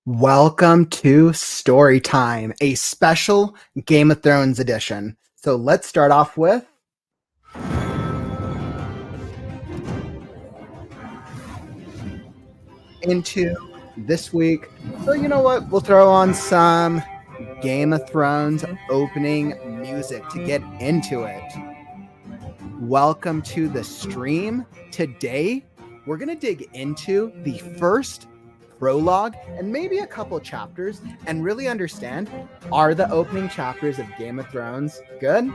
Welcome to Story Time, a special Game of Thrones edition. So let's start off with into this week. So you know what? We'll throw on some Game of Thrones opening music to get into it. Welcome to the stream. Today, we're going to dig into the first prologue and maybe a couple chapters and really understand, are the opening chapters of Game of Thrones good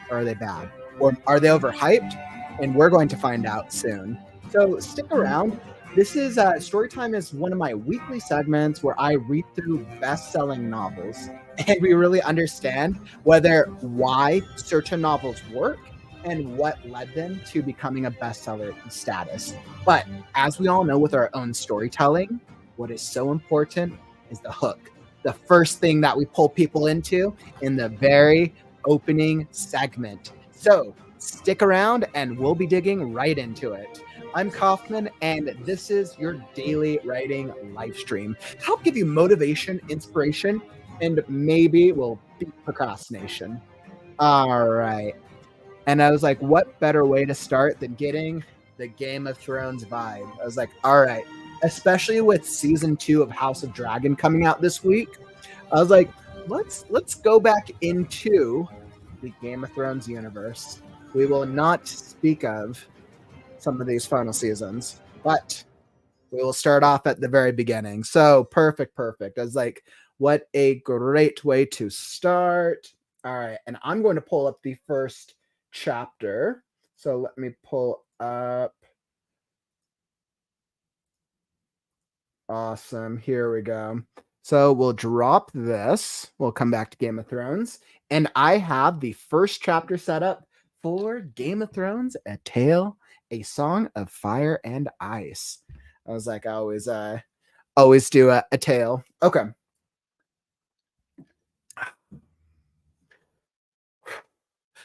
or are they bad? Or are they overhyped? And we're going to find out soon. So stick around. This is Storytime is one of my weekly segments where I read through best-selling novels and we really understand why certain novels work and what led them to becoming a bestseller status. But as we all know with our own storytelling, what is so important is the hook. The first thing that we pull people into in the very opening segment. So stick around and we'll be digging right into it. I'm Kauffman, and this is your daily writing live stream to help give you motivation, inspiration, and maybe we'll beat procrastination. All right. And I was like, what better way to start than getting the Game of Thrones vibe? I was like, all right, especially with season 2 of House of Dragon coming out this week. I was like, let's go back into the Game of Thrones universe. We will not speak of some of these final seasons, but we will start off at the very beginning. So perfect. I was like, what a great way to start. All right, and I'm going to pull up the first chapter. So let me pull up. Awesome. Here we go. So we'll drop this. We'll come back to Game of Thrones. And I have the first chapter set up for Game of Thrones, A Tale, a Song of Fire and Ice. I was like, I always do a tale. Okay.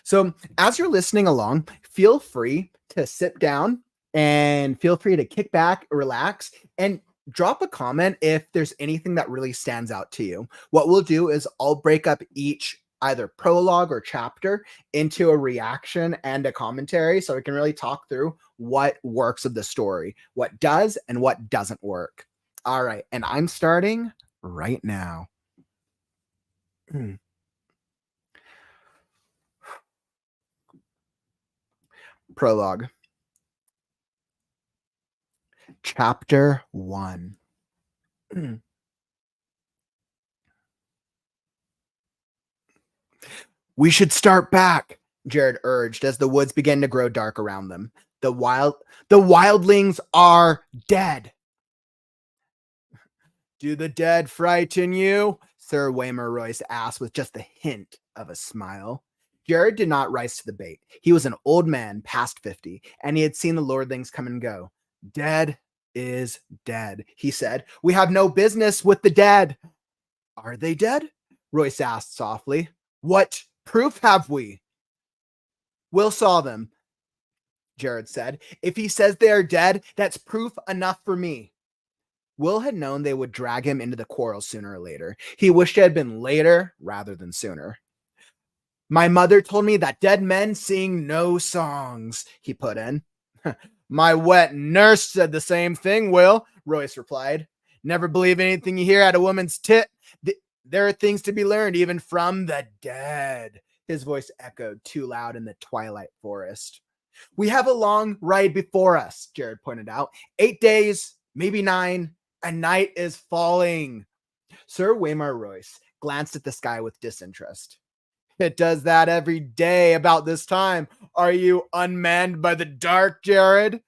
So as you're listening along, feel free to sit down and feel free to kick back, relax, and drop a comment if there's anything that really stands out to you. What we'll do is I'll break up each either prologue or chapter into a reaction and a commentary so we can really talk through what works of the story, what does and what doesn't work. All right, and I'm starting right now. Prologue. Chapter 1. We should start back, Jared urged as the woods began to grow dark around them. The wildlings are dead. Do the dead frighten you? Sir Waymar Royce asked with just the hint of a smile. Jared did not rise to the bait. He was an old man past 50, and he had seen the lordlings come and go. Dead is dead, he said. We have no business with the dead. Are they dead? Royce asked softly. What proof have we? Will saw them, Jared said. If he says they are dead, that's proof enough for me. Will had known they would drag him into the quarrel sooner or later. He wished it had been later rather than sooner. My mother told me that dead men sing no songs, he put in. My wet nurse said the same thing, Will, Royce replied. Never believe anything you hear at a woman's tit. There are things to be learned even from the dead. His voice echoed too loud in the twilight forest. We have a long ride before us, Jared pointed out. 8 days, maybe 9. A night is falling. Sir Waymar Royce glanced at the sky with disinterest. It does that every day about this time. Are you unmanned by the dark, Jared?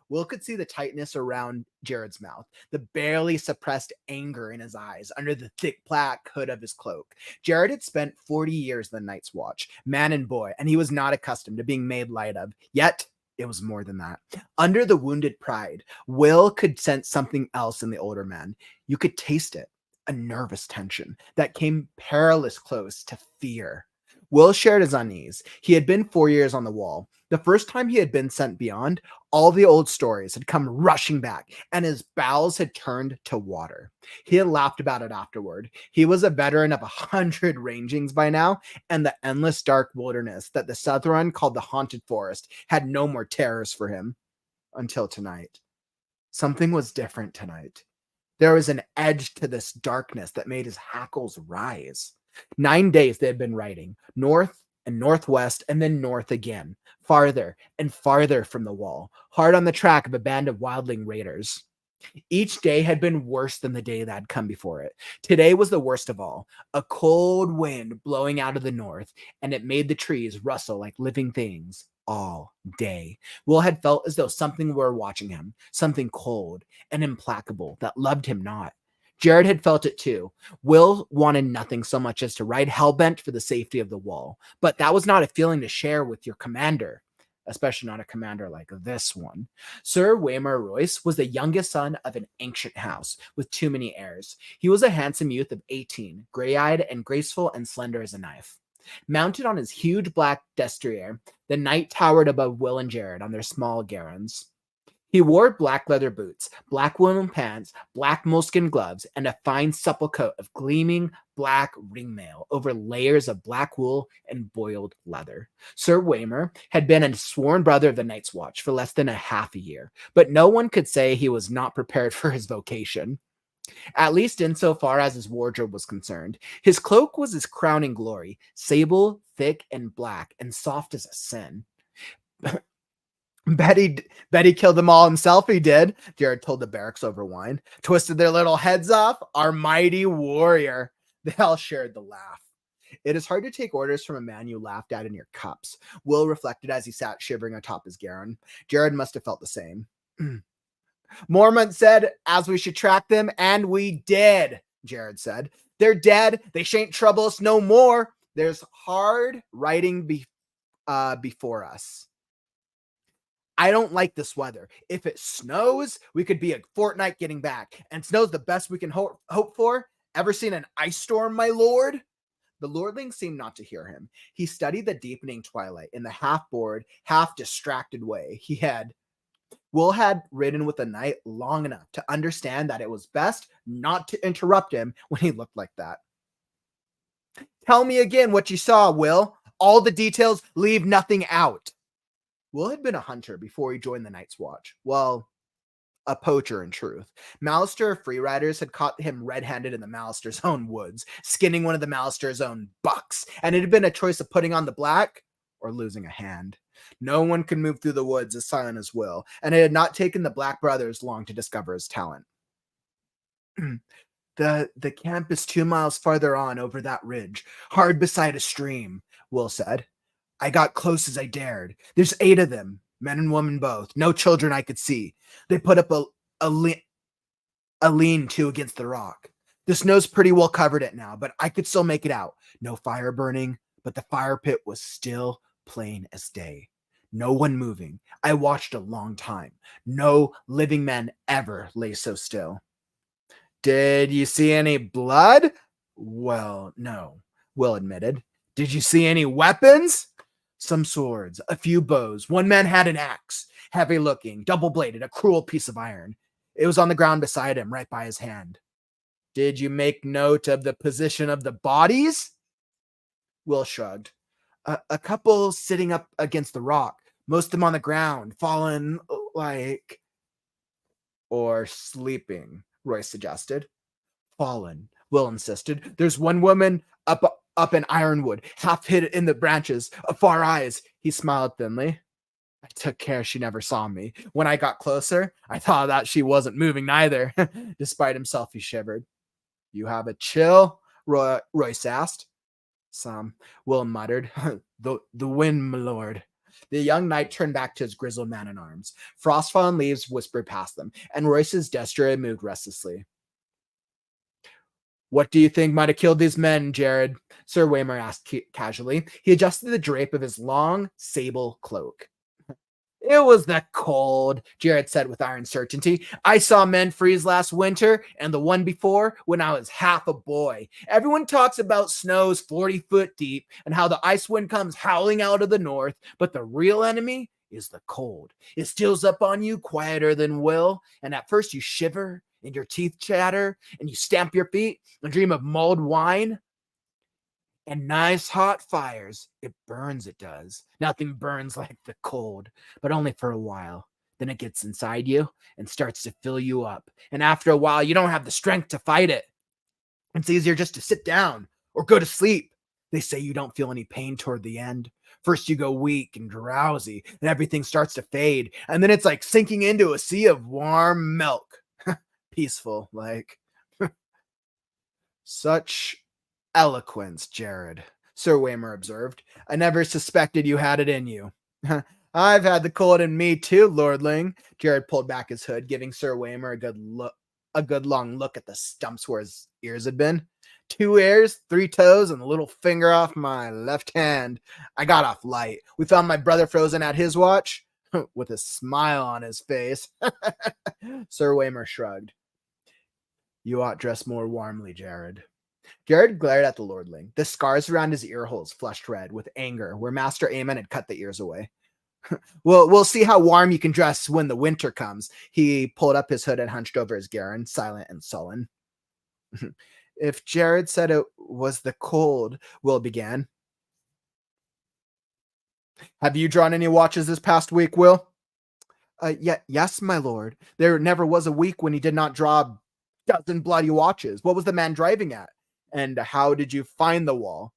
Will could see the tightness around Jared's mouth, the barely suppressed anger in his eyes under the thick black hood of his cloak. Jared had spent 40 years in the Night's Watch, man and boy, and he was not accustomed to being made light of. Yet, it was more than that. Under the wounded pride, Will could sense something else in the older man. You could taste it, a nervous tension that came perilously close to fear. Will shared his unease. He had been 4 years on the wall. The first time he had been sent beyond, all the old stories had come rushing back, and his bowels had turned to water. He had laughed about it afterward. He was a veteran of 100 rangings by now, and the endless dark wilderness that the Southron called the Haunted Forest had no more terrors for him. Until tonight. Something was different tonight. There was an edge to this darkness that made his hackles rise. 9 days they had been riding, north and northwest, and then north again, farther and farther from the wall, hard on the track of a band of wildling raiders. Each day had been worse than the day that had come before it. Today was the worst of all. A cold wind blowing out of the north, and it made the trees rustle like living things all day. Will had felt as though something were watching him, something cold and implacable that loved him not. Jared had felt it too. Will wanted nothing so much as to ride hellbent for the safety of the wall, but that was not a feeling to share with your commander, especially not a commander like this one. Sir Waymar Royce was the youngest son of an ancient house with too many heirs. He was a handsome youth of 18, gray-eyed and graceful and slender as a knife. Mounted on his huge black destrier, the knight towered above Will and Jared on their small garrons. He wore black leather boots, black woolen pants, black moleskin gloves, and a fine supple coat of gleaming black ringmail over layers of black wool and boiled leather. Sir Waymar had been a sworn brother of the Night's Watch for less than a half a year, but no one could say he was not prepared for his vocation, at least insofar as his wardrobe was concerned. His cloak was his crowning glory, sable, thick, and black, and soft as a sin. Bet he killed them all himself, he did, Jared told the barracks over wine. Twisted their little heads off, our mighty warrior. They all shared the laugh. It is hard to take orders from a man you laughed at in your cups, Will reflected as he sat shivering atop his garron. Jared must have felt the same. Mormont said, as we should track them, and we did, Jared said. They're dead. They shan't trouble us no more. There's hard riding before us. I don't like this weather. If it snows, we could be a fortnight getting back. And snow's the best we can hope for. Ever seen an ice storm, my lord? The lordling seemed not to hear him. He studied the deepening twilight in the half-bored, half-distracted way Will had ridden with the knight long enough to understand that it was best not to interrupt him when he looked like that. Tell me again what you saw, Will. All the details, leave nothing out. Will had been a hunter before he joined the Night's Watch. Well, a poacher in truth. Malister free riders had caught him red-handed in the Malister's own woods, skinning one of the Malister's own bucks, and it had been a choice of putting on the black or losing a hand. No one could move through the woods as silent as Will, and it had not taken the Black brothers long to discover his talent. The camp is 2 miles farther on over that ridge, hard beside a stream, Will said. I got close as I dared. There's 8 of them, men and women both. No children I could see. They put up a lean-to against the rock. The snow's pretty well covered it now, but I could still make it out. No fire burning, but the fire pit was still plain as day. No one moving. I watched a long time. No living man ever lay so still. Did you see any blood? Well, no, Will admitted. Did you see any weapons? Some swords, a few bows. One man had an axe, heavy looking, double-bladed, a cruel piece of iron. It was on the ground beside him, right by his hand. Did you make note of the position of the bodies? Will shrugged. A couple sitting up against the rock, most of them on the ground, fallen like... Or sleeping, Royce suggested. Fallen, Will insisted. There's one woman up in Ironwood, half hid in the branches, far eyes. He smiled thinly. I took care she never saw me. When I got closer, I thought that she wasn't moving neither. Despite himself, he shivered. You have a chill? Royce asked. Some, Will muttered. The wind, my lord. The young knight turned back to his grizzled man-at-arms. Frost-fallen leaves whispered past them, and Royce's destrier moved restlessly. What do you think might have killed these men, Jared? Sir Waymar asked casually. He adjusted the drape of his long, sable cloak. It was the cold, Jared said with iron certainty. I saw men freeze last winter and the one before when I was half a boy. Everyone talks about snows 40 foot deep and how the ice wind comes howling out of the north, but the real enemy is the cold. It steals up on you quieter than will, and at first you shiver and your teeth chatter and you stamp your feet and dream of mulled wine and nice hot fires. It burns, it does. Nothing burns like the cold, but only for a while. Then it gets inside you and starts to fill you up. And after a while, you don't have the strength to fight it. It's easier just to sit down or go to sleep. They say you don't feel any pain toward the end. First, you go weak and drowsy, and everything starts to fade. And then it's like sinking into a sea of warm milk. Peaceful, like. Such eloquence, Jared, Sir Waymer observed. I never suspected you had it in you. I've had the cold in me too, lordling. Jared pulled back his hood, giving Sir Waymer a good long look at the stumps where his ears had been. 2 ears, 3 toes, and a little finger off my left hand. I got off light. We found my brother frozen at his watch, with a smile on his face. Sir Waymer shrugged. You ought dress more warmly, Jared. Jared glared at the lordling. The scars around his ear holes flushed red with anger where Master Aemon had cut the ears away. We'll see how warm you can dress when the winter comes. He pulled up his hood and hunched over his garron, silent and sullen. If Jared said it was the cold, Will began. Have you drawn any watches this past week, Will? Yes, my lord. There never was a week when he did not draw a dozen bloody watches. What was the man driving at? And how did you find the wall?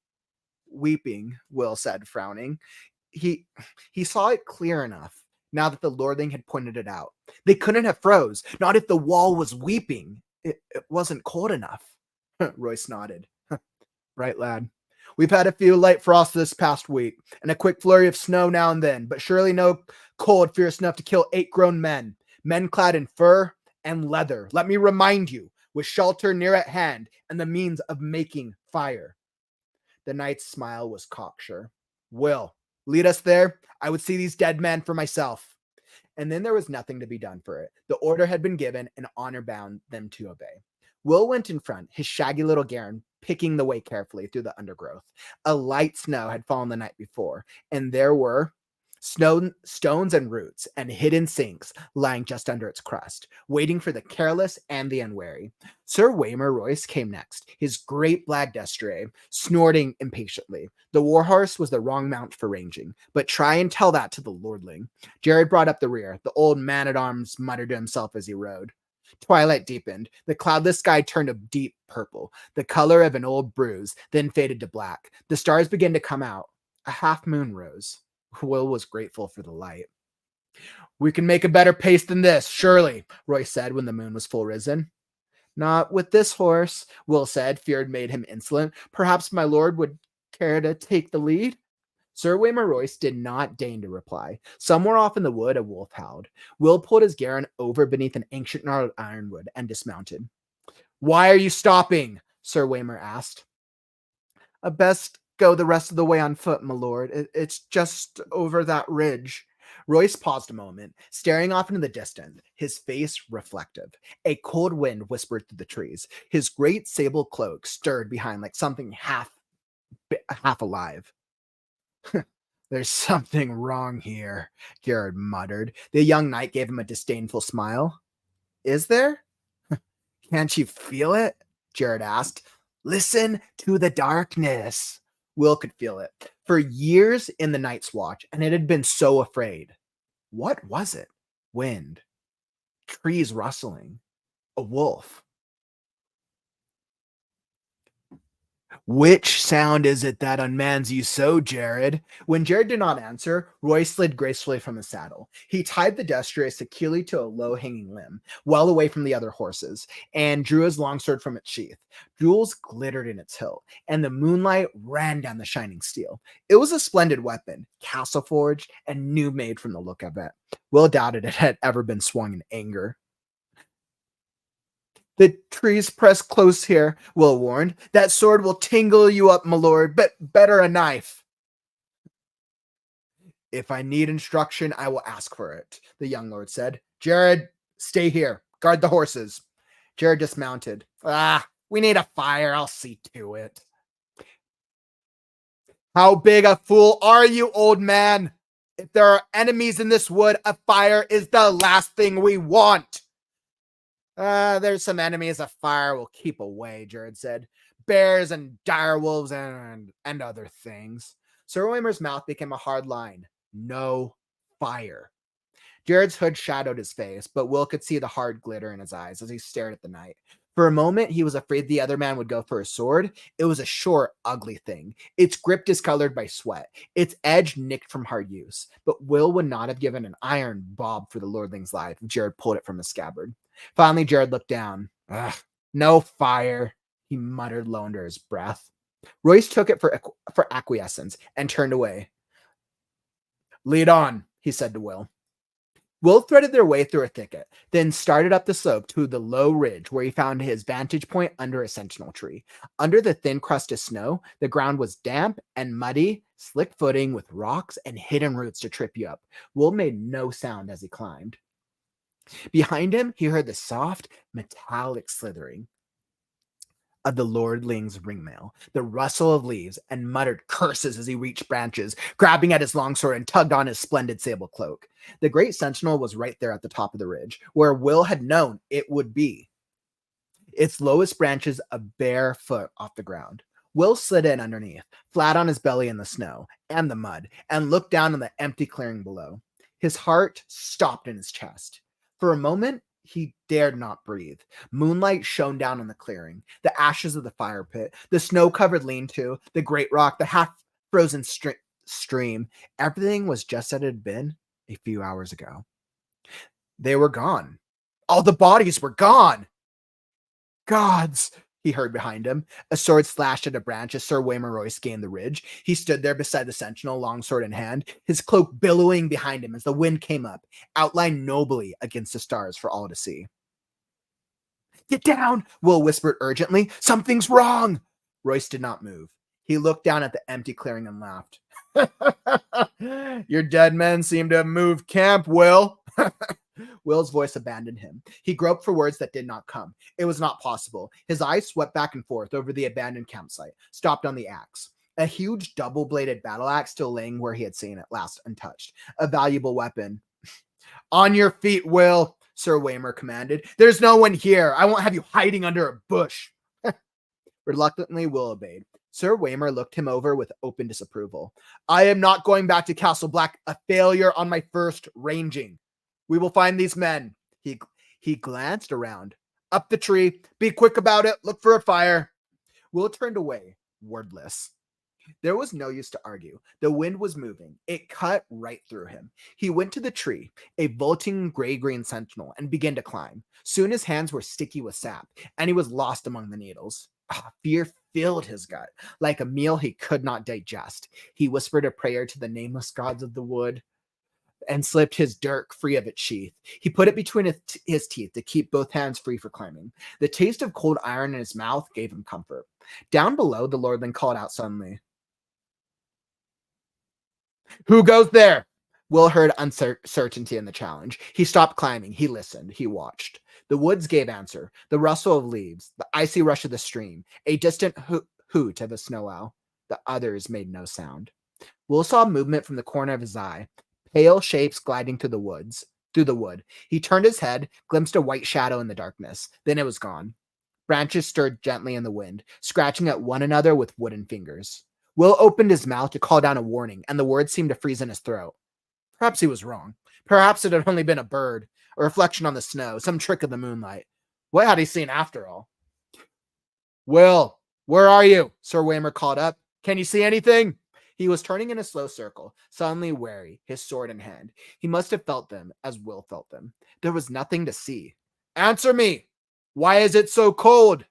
Weeping, Will said, frowning. He saw it clear enough now that the lordling had pointed it out. They couldn't have froze, not if the wall was weeping. It wasn't cold enough. Royce nodded. Right, lad. We've had a few light frosts this past week, and a quick flurry of snow now and then, but surely no cold fierce enough to kill 8 grown men clad in fur and leather. Let me remind you, with shelter near at hand and the means of making fire. The knight's smile was cocksure. Will, lead us there. I would see these dead men for myself. And then there was nothing to be done for it. The order had been given, and honor bound them to obey. Will went in front, his shaggy little garron picking the way carefully through the undergrowth. A light snow had fallen the night before, and there were stones and roots and hidden sinks lying just under its crust, waiting for the careless and the unwary. Sir Waymer Royce came next, his great black destrier snorting impatiently. The warhorse was the wrong mount for ranging, but try and tell that to the lordling. Jared brought up the rear. The old man-at-arms muttered to himself as he rode. Twilight deepened. The cloudless sky turned a deep purple, the color of an old bruise, then faded to black. The stars began to come out. A half moon rose. Will was grateful for the light. We can make a better pace than this, surely, Roy said when the moon was full risen. Not with this horse, Will said. Fear had made him insolent. Perhaps my lord would care to take the lead? Sir Waymer Royce did not deign to reply. Somewhere off in the wood, a wolf howled. Will pulled his garron over beneath an ancient gnarled ironwood and dismounted. Why are you stopping? Sir Waymer asked. Best go the rest of the way on foot, my lord. It's just over that ridge. Royce paused a moment, staring off into the distance, his face reflective. A cold wind whispered through the trees. His great sable cloak stirred behind like something half alive. There's something wrong here, Jared muttered. The young knight gave him a disdainful smile. Is there? Can't you feel it? Jared asked. Listen to the darkness. Will could feel it. For years in the Night's Watch, and it had been so afraid. What was it? Wind. Trees rustling. A wolf. Which sound is it that unmans you so, Jared? When Jared did not answer, Roy slid gracefully from his saddle. He tied the destrier securely to a low-hanging limb, well away from the other horses, and drew his longsword from its sheath. Jewels glittered in its hilt, and the moonlight ran down the shining steel. It was a splendid weapon, castle-forged and new-made from the look of it. Will doubted it had ever been swung in anger. The trees press close here, Will warned. That sword will tingle you up, my lord, but better a knife. If I need instruction, I will ask for it, the young lord said. Jared, stay here. Guard the horses. Jared dismounted. We need a fire. I'll see to it. How big a fool are you, old man? If there are enemies in this wood, a fire is the last thing we want. There's some enemies a fire will keep away, Jared said. Bears and direwolves and other things. Sir Waymer's mouth became a hard line. No fire. Jared's hood shadowed his face, but Will could see the hard glitter in his eyes as he stared at the night. For a moment, he was afraid the other man would go for a sword. It was a short, ugly thing. Its grip discolored by sweat, its edge nicked from hard use. But Will would not have given an iron bob for the lordling's life if Jared pulled it from his scabbard. Finally, Jared looked down. No fire, he muttered low under his breath. Royce took it for acquiescence and turned away. Lead on, he said to Will. Will threaded their way through a thicket, then started up the slope to the low ridge where he found his vantage point under a sentinel tree. Under the thin crust of snow, the ground was damp and muddy, slick footing with rocks and hidden roots to trip you up. Will made no sound as he climbed. Behind him, he heard the soft, metallic slithering of the lordling's ringmail, the rustle of leaves, and muttered curses as he reached branches, grabbing at his longsword and tugged on his splendid sable cloak. The great sentinel was right there at the top of the ridge, where Will had known it would be. Its lowest branches a bare foot off the ground. Will slid in underneath, flat on his belly in the snow and the mud, and looked down on the empty clearing below. His heart stopped in his chest. For a moment, he dared not breathe. Moonlight shone down on the clearing, the ashes of the fire pit, the snow-covered lean-to, the great rock, the half-frozen stream. Everything was just as it had been a few hours ago. They were gone. All the bodies were gone. Gods, he heard behind him. A sword slashed at a branch as Sir Waymer Royce gained the ridge. He stood there beside the sentinel, longsword in hand, his cloak billowing behind him as the wind came up, outlined nobly against the stars for all to see. Get down, Will whispered urgently. Something's wrong. Royce did not move. He looked down at the empty clearing and laughed. Your dead men seem to have moved camp, Will. Will's voice abandoned him. He groped for words that did not come. It was not possible. His eyes swept back and forth over the abandoned campsite, stopped on the axe. A huge double-bladed battle axe still laying where he had seen it last untouched. A valuable weapon. On your feet, Will, Sir Waymer commanded. There's no one here. I won't have you hiding under a bush. Reluctantly, Will obeyed. Sir Waymer looked him over with open disapproval. I am not going back to Castle Black, a failure on my first ranging. We will find these men. He glanced around. Up the tree. Be quick about it. Look for a fire. Will turned away, wordless. There was no use to argue. The wind was moving. It cut right through him. He went to the tree, a vaulting gray-green sentinel, and began to climb. Soon his hands were sticky with sap, and he was lost among the needles. Fear filled his gut, like a meal he could not digest. He whispered a prayer to the nameless gods of the wood and slipped his dirk free of its sheath. He put it between his teeth to keep both hands free for climbing. The taste of cold iron in his mouth gave him comfort. Down below, the lordling called out suddenly. Who goes there? Will heard uncertainty in the challenge. He stopped climbing. He listened. He watched. The woods gave answer. The rustle of leaves, the icy rush of the stream, a distant hoot of a snow owl. The others made no sound. Will saw movement from the corner of his eye. Pale shapes gliding through the wood. He turned his head, glimpsed a white shadow in the darkness. Then it was gone. Branches stirred gently in the wind, scratching at one another with wooden fingers. Will opened his mouth to call down a warning, and the words seemed to freeze in his throat. Perhaps he was wrong. Perhaps it had only been a bird, a reflection on the snow, some trick of the moonlight. What had he seen after all? Will, where are you? Sir Waymer called up. Can you see anything? He was turning in a slow circle, suddenly wary, his sword in hand. He must have felt them as Will felt them. There was nothing to see. Answer me! Why is it so cold?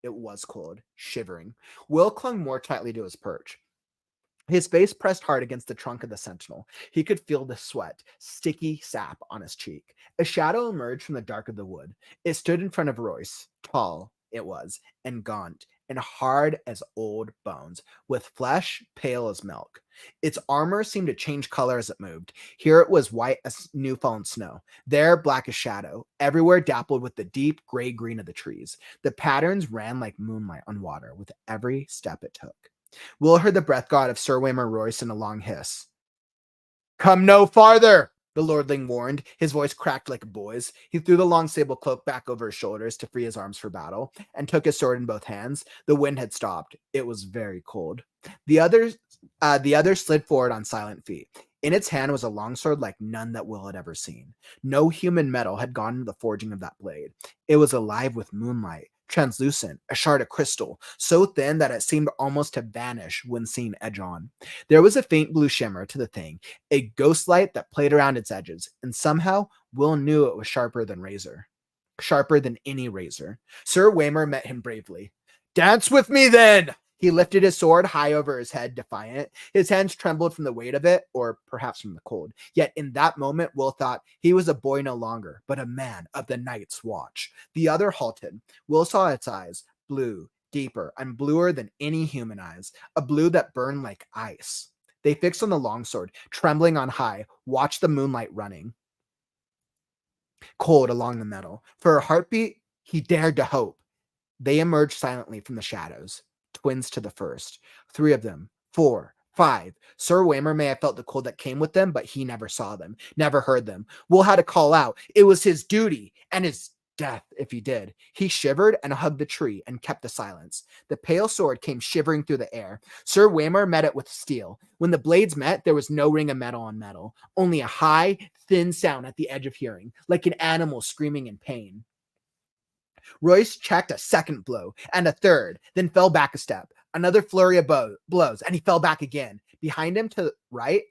It was cold, shivering. Will clung more tightly to his perch. His face pressed hard against the trunk of the sentinel. He could feel the sweat, sticky sap on his cheek. A shadow emerged from the dark of the wood. It stood in front of Royce. Tall, it was, and gaunt, and hard as old bones, with flesh pale as milk. Its armor seemed to change color as it moved. Here it was white as new-fallen snow, there black as shadow, everywhere dappled with the deep gray-green of the trees. The patterns ran like moonlight on water with every step it took. Will heard the breath god of Sir Waymar Royce in a long hiss. "Come no farther!" the lordling warned. His voice cracked like a boy's. He threw the long sable cloak back over his shoulders to free his arms for battle, and took his sword in both hands. The wind had stopped. It was very cold. The other slid forward on silent feet. In its hand was a longsword like none that Will had ever seen. No human metal had gone into the forging of that blade. It was alive with moonlight, translucent, a shard of crystal, so thin that it seemed almost to vanish when seen edge on. There was a faint blue shimmer to the thing, a ghost light that played around its edges, and somehow Will knew it was sharper than any razor. Sir Waymar met him bravely. "Dance with me, then!" He lifted his sword high over his head, defiant. His hands trembled from the weight of it, or perhaps from the cold. Yet in that moment, Will thought he was a boy no longer, but a man of the Night's Watch. The other halted. Will saw its eyes, blue, deeper, and bluer than any human eyes, a blue that burned like ice. They fixed on the longsword, trembling on high, watched the moonlight running cold along the metal. For a heartbeat, he dared to hope. They emerged silently from the shadows, twins to the first. 3 of them, 4, 5. Sir Waymar may have felt the cold that came with them, but he never saw them, never heard them. Will had to call out. It was his duty, and his death if he did. He shivered and hugged the tree and kept the silence. The pale sword came shivering through the air. Sir Waymar met it with steel. When the blades met, there was no ring of metal on metal, only a high, thin sound at the edge of hearing, like an animal screaming in pain. Royce checked a second blow, and a third, then fell back a step. Another flurry of blows, and he fell back again. Behind him, to right,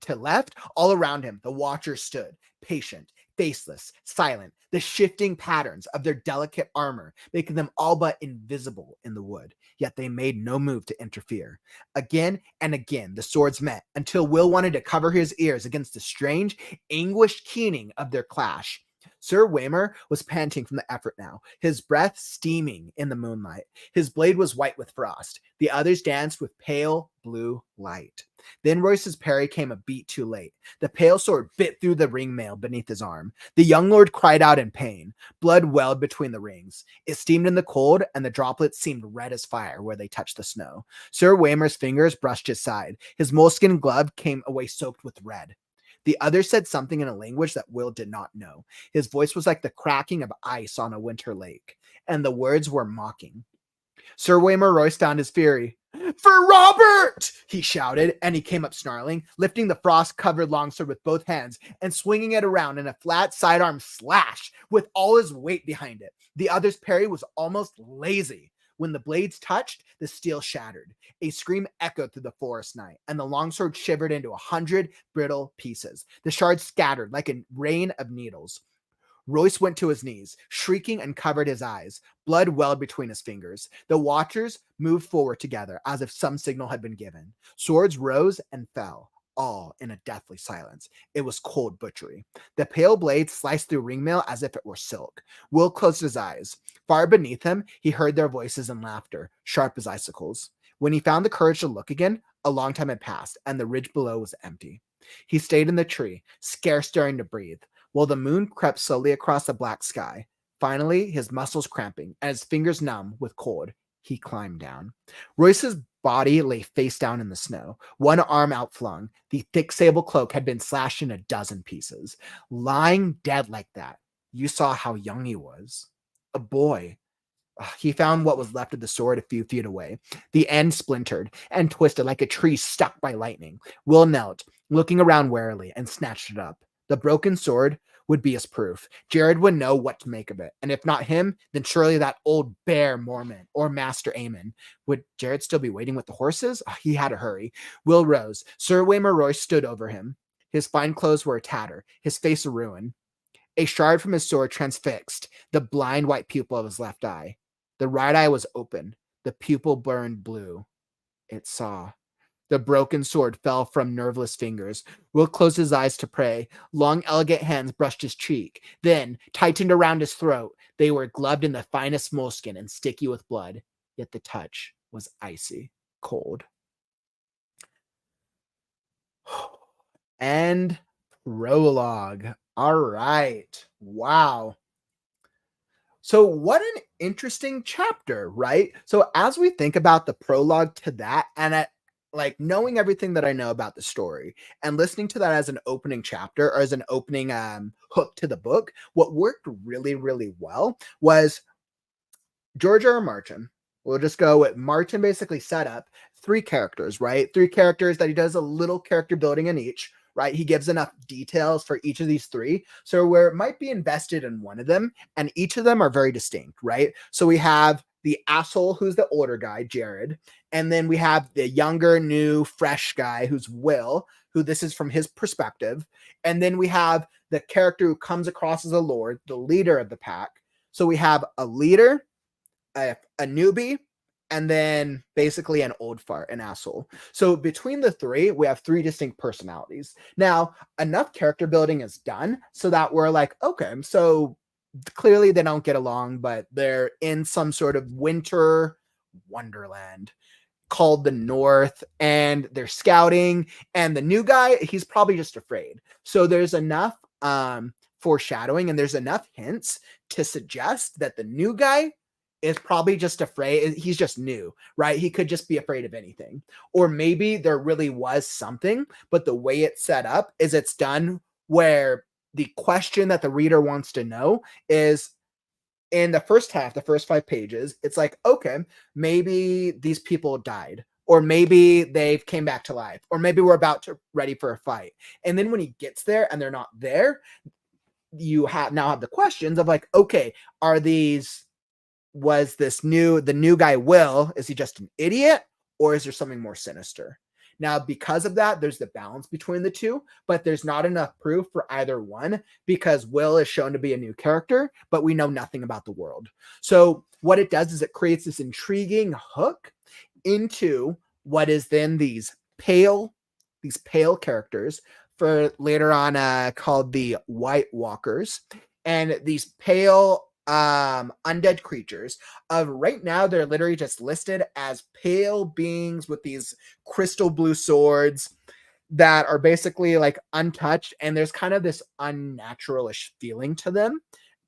to left, all around him, the watchers stood, patient, faceless, silent, the shifting patterns of their delicate armor making them all but invisible in the wood. Yet they made no move to interfere. Again and again, the swords met, until Will wanted to cover his ears against the strange, anguished keening of their clash. Sir Waymar was panting from the effort now, his breath steaming in the moonlight. His blade was white with frost. The others danced with pale blue light. Then Royce's parry came a beat too late. The pale sword bit through the ring mail beneath his arm. The young lord cried out in pain. Blood welled between the rings. It steamed in the cold, and the droplets seemed red as fire where they touched the snow. Sir Waymar's fingers brushed his side. His moleskin glove came away soaked with red. The other said something in a language that Will did not know. His voice was like the cracking of ice on a winter lake, and the words were mocking. Sir Waymar Royce found his fury. "For Robert!" he shouted, and he came up snarling, lifting the frost-covered longsword with both hands and swinging it around in a flat sidearm slash with all his weight behind it. The other's parry was almost lazy. When the blades touched, the steel shattered. A scream echoed through the forest night, and the longsword shivered into 100 brittle pieces. The shards scattered like a rain of needles. Royce went to his knees, shrieking, and covered his eyes. Blood welled between his fingers. The watchers moved forward together as if some signal had been given. Swords rose and fell, all in a deathly silence. It was cold butchery. The pale blade sliced through ringmail as if it were silk. Will closed his eyes. Far beneath him, he heard their voices and laughter, sharp as icicles. When he found the courage to look again, a long time had passed, and the ridge below was empty. He stayed in the tree, scarce daring to breathe, while the moon crept slowly across the black sky. Finally, his muscles cramping and his fingers numb with cold, he climbed down. Royce's body lay face down in the snow, one arm outflung. The thick sable cloak had been slashed in a dozen pieces. Lying dead like that, you saw how young he was. A boy. He found what was left of the sword a few feet away. The end splintered and twisted like a tree struck by lightning. Will knelt, looking around warily, and snatched it up. The broken sword would be his proof. Jared would know what to make of it. And if not him, then surely that old bear Mormon or Master Aemon. Would Jared still be waiting with the horses? He had to hurry. Will rose. Sir Waymar Royce stood over him. His fine clothes were a tatter, his face a ruin. A shard from his sword transfixed the blind white pupil of his left eye. The right eye was open. The pupil burned blue. It saw. The broken sword fell from nerveless fingers. Will closed his eyes to pray. Long, elegant hands brushed his cheek, then tightened around his throat. They were gloved in the finest moleskin and sticky with blood. yet the touch was icy cold. And prologue. All right. Wow. So, what an interesting chapter, right? So, as we think about the prologue to that, and like knowing everything that I know about the story and listening to that as an opening chapter or as an opening hook to the book, what worked really, really well was George R. R. Martin. We'll just go with Martin basically set up three characters, right? Three characters that he does a little character building in each, right? He gives enough details for each of these three. So where it might be invested in one of them, and each of them are very distinct, right? So we have the asshole who's the older guy, Jared. And then we have the younger, new, fresh guy who's Will, who this is from his perspective. And then we have the character who comes across as a lord, the leader of the pack. So we have a leader, a newbie, and then basically an old fart, an asshole. So between the three, we have three distinct personalities. Now, enough character building is done so that we're like, okay, so clearly they don't get along, but they're in some sort of winter wonderland called the North, and they're scouting, and the new guy, he's probably just afraid. So there's enough foreshadowing and there's enough hints to suggest that the new guy is probably just afraid. He's just new, right? He could just be afraid of anything. Or maybe there really was something, but the way it's set up is it's done where the question that the reader wants to know is in the first half, the first 5 pages, it's like, okay, maybe these people died, or maybe they came back to life, or maybe we're about to ready for a fight. And then when he gets there and they're not there, you now have the questions of like, okay, are these was this the new guy Will, is he just an idiot or is there something more sinister? Now, because of that, there's the balance between the two, but there's not enough proof for either one because Will is shown to be a new character, but we know nothing about the world. So what it does is it creates this intriguing hook into what is then these pale characters for later on called the White Walkers. And these pale undead creatures right now they're literally just listed as pale beings with these crystal blue swords that are basically like untouched, and there's kind of this unnaturalish feeling to them,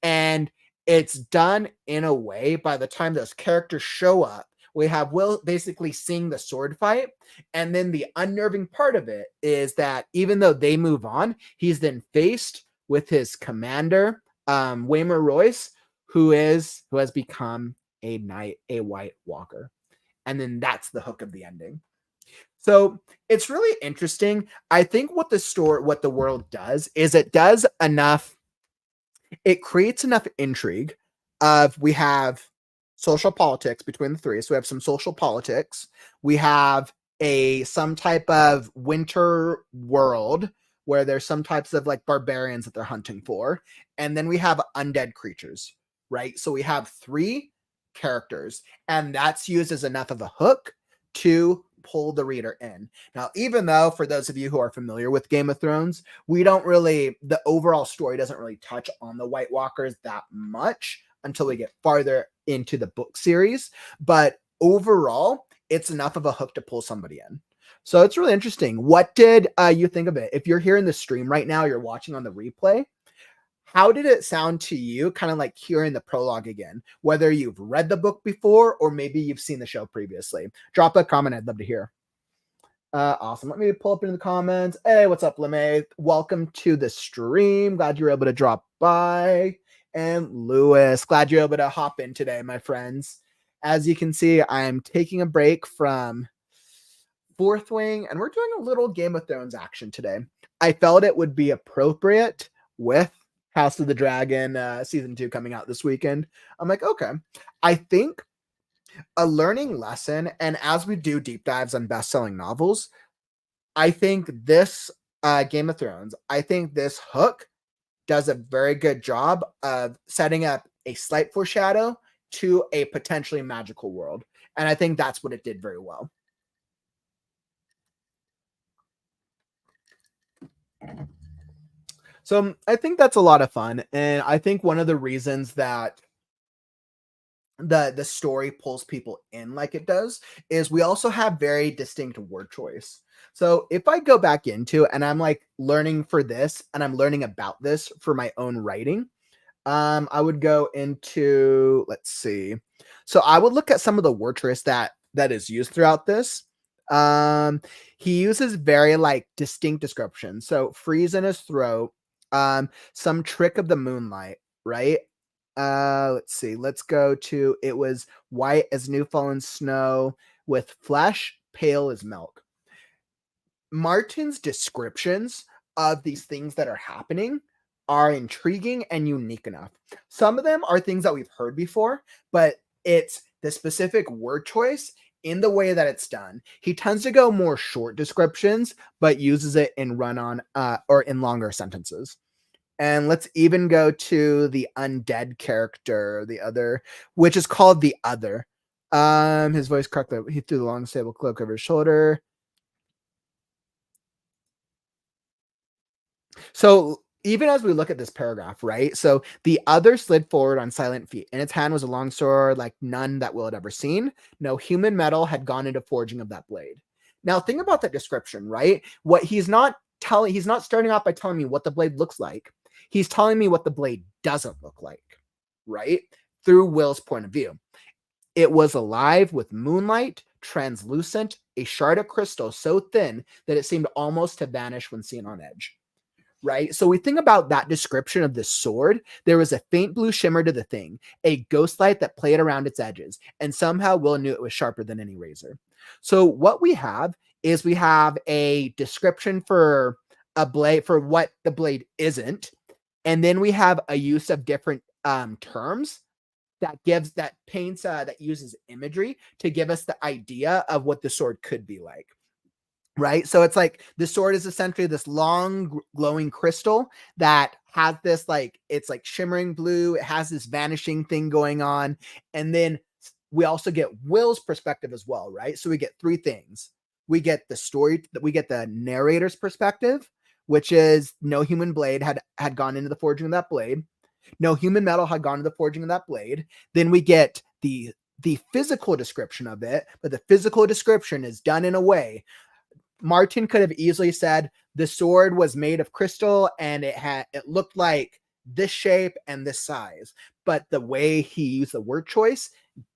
and it's done in a way by the time those characters show up we have Will basically seeing the sword fight, and then the unnerving part of it is that even though they move on, he's then faced with his commander, Waymar Royce, who has become a White Walker. And then that's the hook of the ending. So it's really interesting. I think what the world does is it does enough, it creates enough intrigue of we have social politics between the three. So we have some social politics. We have some type of winter world where there's some types of like barbarians that they're hunting for. And then we have undead creatures, right? So we have three characters, and that's used as enough of a hook to pull the reader in. Now, even though for those of you who are familiar with Game of Thrones, the overall story doesn't really touch on the White Walkers that much until we get farther into the book series. But overall, it's enough of a hook to pull somebody in. So it's really interesting. What did you think of it? If you're here in the stream right now, you're watching on the replay, how did it sound to you, kind of like hearing the prologue again, whether you've read the book before or maybe you've seen the show previously? Drop a comment. I'd love to hear. Awesome. Let me pull up into the comments. Hey, what's up, Leme? Welcome to the stream. Glad you were able to drop by. And Lewis, glad you're able to hop in today, my friends. As you can see, I'm taking a break from Fourth Wing, and we're doing a little Game of Thrones action today. I felt it would be appropriate with House of the Dragon season 2 coming out this weekend. I'm like, okay, I think a learning lesson, and as we do deep dives on best-selling novels, I think this Game of Thrones, I think this hook does a very good job of setting up a slight foreshadow to a potentially magical world. And I think that's what it did very well. So I think that's a lot of fun. And I think one of the reasons that the story pulls people in like it does is we also have very distinct word choice. So if I go back into and I'm like learning for this and I'm learning about this for my own writing, I would go into, let's see. So I would look at some of the word choice that is used throughout this. Um, he uses very like distinct descriptions. So freeze in his throat, some trick of the moonlight, right? Let's see. Let's go to it was white as new fallen snow with flesh pale as milk. Martin's descriptions of these things that are happening are intriguing and unique enough. Some of them are things that we've heard before, but it's the specific word choice in the way that it's done. He tends to go more short descriptions, but uses it in run on or in longer sentences. And let's even go to the undead character, the other, which is called the other. His voice cracked up. He threw the long sable cloak over his shoulder. So even as we look at this paragraph, right? So the other slid forward on silent feet. In its hand was a long sword like none that Will had ever seen. No human metal had gone into forging of that blade. Now think about that description, right? What he's not starting off by telling me what the blade looks like. He's telling me what the blade doesn't look like, right? Through Will's point of view. It was alive with moonlight, translucent, a shard of crystal so thin that it seemed almost to vanish when seen on edge. Right? So we think about that description of this sword. There was a faint blue shimmer to the thing, a ghost light that played around its edges, and somehow Will knew it was sharper than any razor. So what we have is we have a description for a blade, for what the blade isn't, and then we have a use of different terms that paints that uses imagery to give us the idea of what the sword could be like. Right. So it's like the sword is essentially this long glowing crystal that has this like it's like shimmering blue. It has this vanishing thing going on. And then we also get Will's perspective as well. Right. So we get three things. We get the story that we get the narrator's perspective, which is no human blade had gone into the forging of that blade. No human metal had gone into the forging of that blade. Then we get the physical description of it, but the physical description is done in a way Martin could have easily said the sword was made of crystal and it looked like this shape and this size. But the way he used the word choice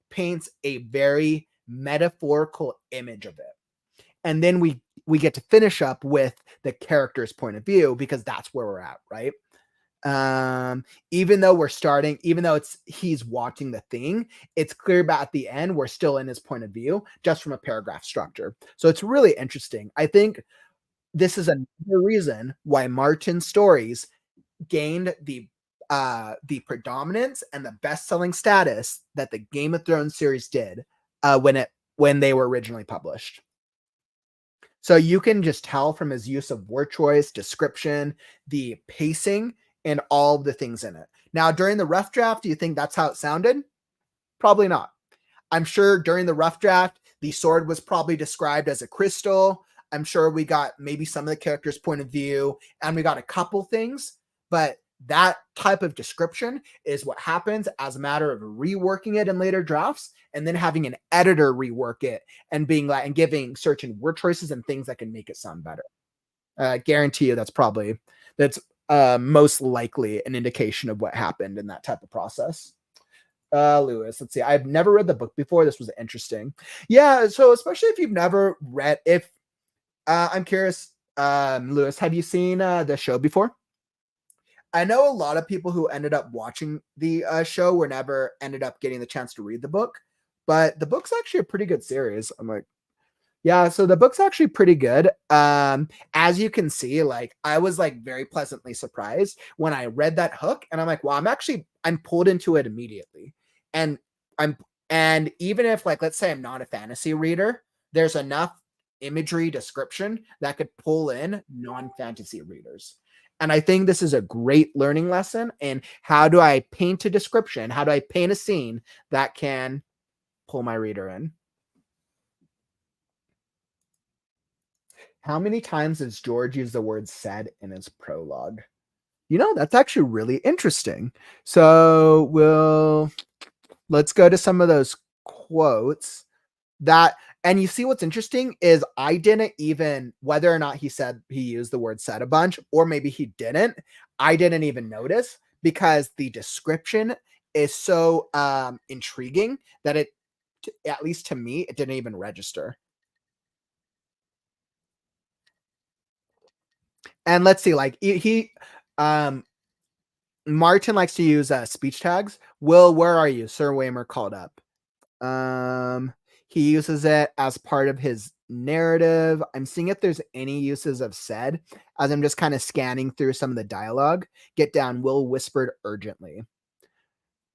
paints a very metaphorical image of it. And then we get to finish up with the character's point of view because that's where we're at, right? Even though he's watching the thing, it's clear about at the end we're still in his point of view just from a paragraph structure. So it's really interesting. I think this is another reason why Martin's stories gained the predominance and the best-selling status that the Game of Thrones series did when they were originally published. So you can just tell from his use of word choice, description, the pacing, and all the things in it. Now, during the rough draft, do you think that's how it sounded? Probably not. I'm sure during the rough draft, the sword was probably described as a crystal. I'm sure we got maybe some of the characters' point of view, and we got a couple things, but that type of description is what happens as a matter of reworking it in later drafts and then having an editor rework it and being like and giving certain word choices and things that can make it sound better. I guarantee you that's most likely an indication of what happened in that type of process. Lewis, let's see. I've never read the book before. This was interesting. Yeah, so especially if you've never read, I'm curious, Lewis, have you seen the show before? I know a lot of people who ended up watching the show were never ended up getting the chance to read the book, but the book's actually a pretty good series. I'm like, yeah, so the book's actually pretty good. As you can see, like I was like very pleasantly surprised when I read that hook, and I'm like, well, I'm pulled into it immediately. And and even if like let's say I'm not a fantasy reader, there's enough imagery description that could pull in non-fantasy readers. And I think this is a great learning lesson in how do I paint a description? How do I paint a scene that can pull my reader in? How many times does George use the word said in his prologue? That's actually really interesting. So let's go to some of those quotes that, and you see what's interesting is I didn't even, whether or not he said he used the word said a bunch, or maybe he didn't, I didn't even notice because the description is so intriguing that it, at least to me, it didn't even register. And let's see, like um, Martin likes to use speech tags. Will, where are you? Sir Waymer called up. Um, he uses it as part of his narrative. I'm seeing if there's any uses of said as I'm just kind of scanning through some of the dialogue. Get down, Will whispered urgently.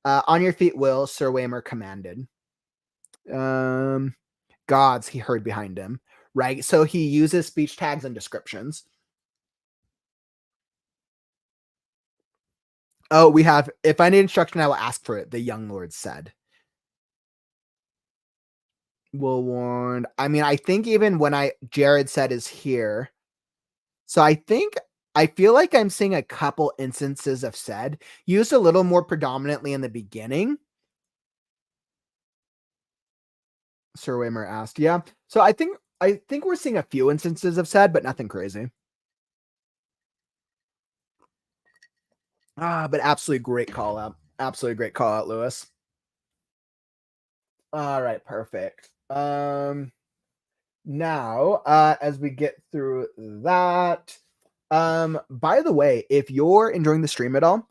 On your feet, Will, Sir Waymer commanded. Um, Gods, he heard behind him. Right. So he uses speech tags and descriptions. Oh, we have, if I need instruction, I will ask for it, the young lord said. Will warned. I mean, I think even when Jared said is here. So I feel like I'm seeing a couple instances of said used a little more predominantly in the beginning. Sir Waymer asked. Yeah. So I think we're seeing a few instances of said, but nothing crazy. But absolutely great call out. Absolutely great call out, Lewis. All right, perfect. Now, as we get through that, by the way, if you're enjoying the stream at all,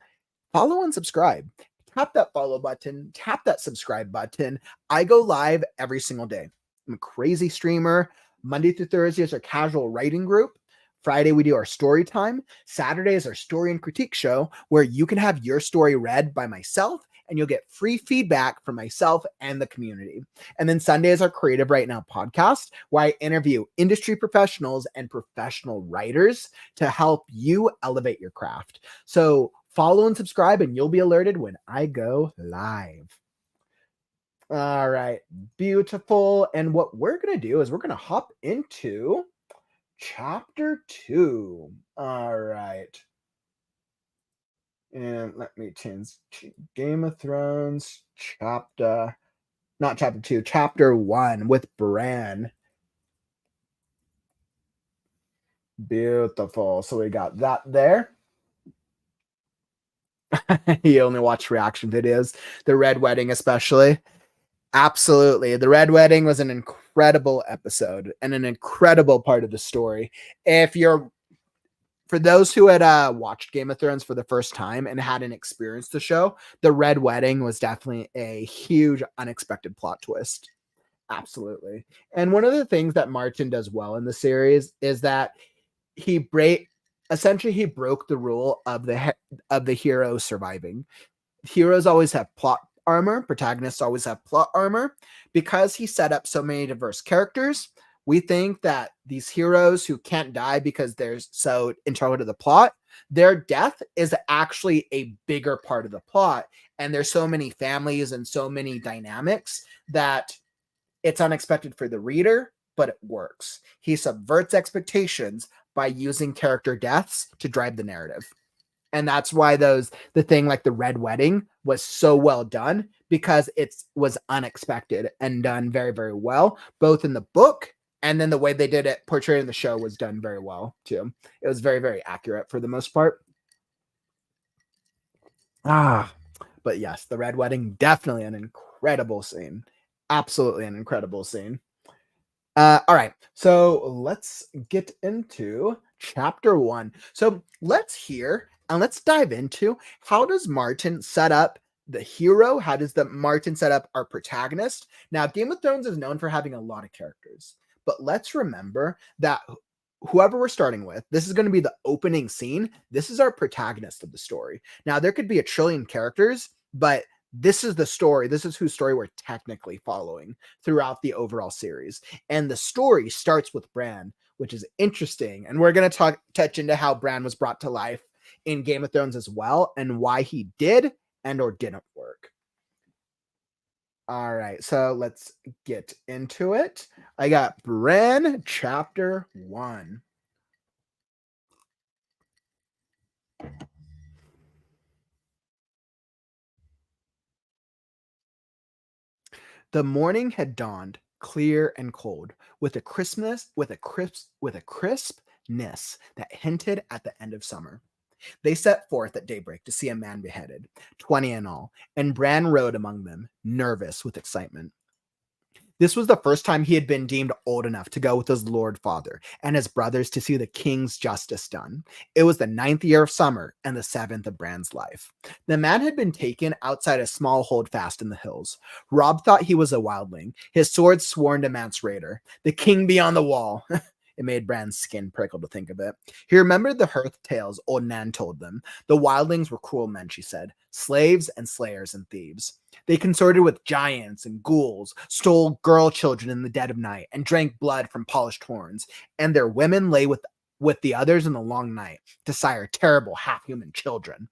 follow and subscribe. Tap that follow button, tap that subscribe button. I go live every single day. I'm a crazy streamer. Monday through Thursday is our casual writing group. Friday, we do our story time. Saturday is our story and critique show where you can have your story read by myself and you'll get free feedback from myself and the community. And then Sunday is our Creative Right Now podcast where I interview industry professionals and professional writers to help you elevate your craft. So follow and subscribe and you'll be alerted when I go live. All right, beautiful. And what we're going to do is we're going to hop into chapter 2. All right. And let me change Game of Thrones chapter, not chapter 2, chapter 1 with Bran. Beautiful. So we got that there. You only watch reaction videos, the Red Wedding especially. Absolutely. The Red Wedding was an incredible episode and an incredible part of the story. If you're, for those who had watched Game of Thrones for the first time and hadn't experienced the show, the Red Wedding was definitely a huge unexpected plot twist. Absolutely. And one of the things that Martin does well in the series is that essentially he broke the rule of the hero surviving. Heroes always have plot armor, protagonists always have plot armor. Because he set up so many diverse characters, we think that these heroes who can't die because they're so integral to the plot, their death is actually a bigger part of the plot. And there's so many families and so many dynamics that it's unexpected for the reader, but it works. He subverts expectations by using character deaths to drive the narrative. And that's why the thing like the Red Wedding was so well done because it was unexpected and done very, very well, both in the book and then the way they did it portrayed in the show was done very well too. It was very, very accurate for the most part. But yes, the Red Wedding, definitely an incredible scene. Absolutely an incredible scene. All right, so let's get into chapter 1. So let's hear and let's dive into how does Martin set up the hero? How does the Martin set up our protagonist? Now, Game of Thrones is known for having a lot of characters, but let's remember that whoever we're starting with, this is going to be the opening scene. This is our protagonist of the story. Now, there could be a trillion characters, but this is the story. This is whose story we're technically following throughout the overall series. And the story starts with Bran, which is interesting. And we're going to touch into how Bran was brought to life in Game of Thrones as well and why he did and or didn't work. All right, so let's get into it. I got Bran chapter 1. The morning had dawned, clear and cold, with a crispness that hinted at the end of summer. They set forth at daybreak to see a man beheaded, 20 in all, and Bran rode among them, nervous with excitement. This was the first time he had been deemed old enough to go with his lord father and his brothers to see the king's justice done. It was the 9th year of summer and the 7th of Bran's life. The man had been taken outside a small holdfast in the hills. Robb thought he was a wildling, his sword sworn to Mance Rayder, the king beyond the wall. It made Bran's skin prickle to think of it. He remembered the hearth tales old Nan told them. The wildlings were cruel men, she said, slaves and slayers and thieves. They consorted with giants and ghouls, stole girl children in the dead of night, and drank blood from polished horns, and their women lay with the others in the long night to sire terrible half-human children.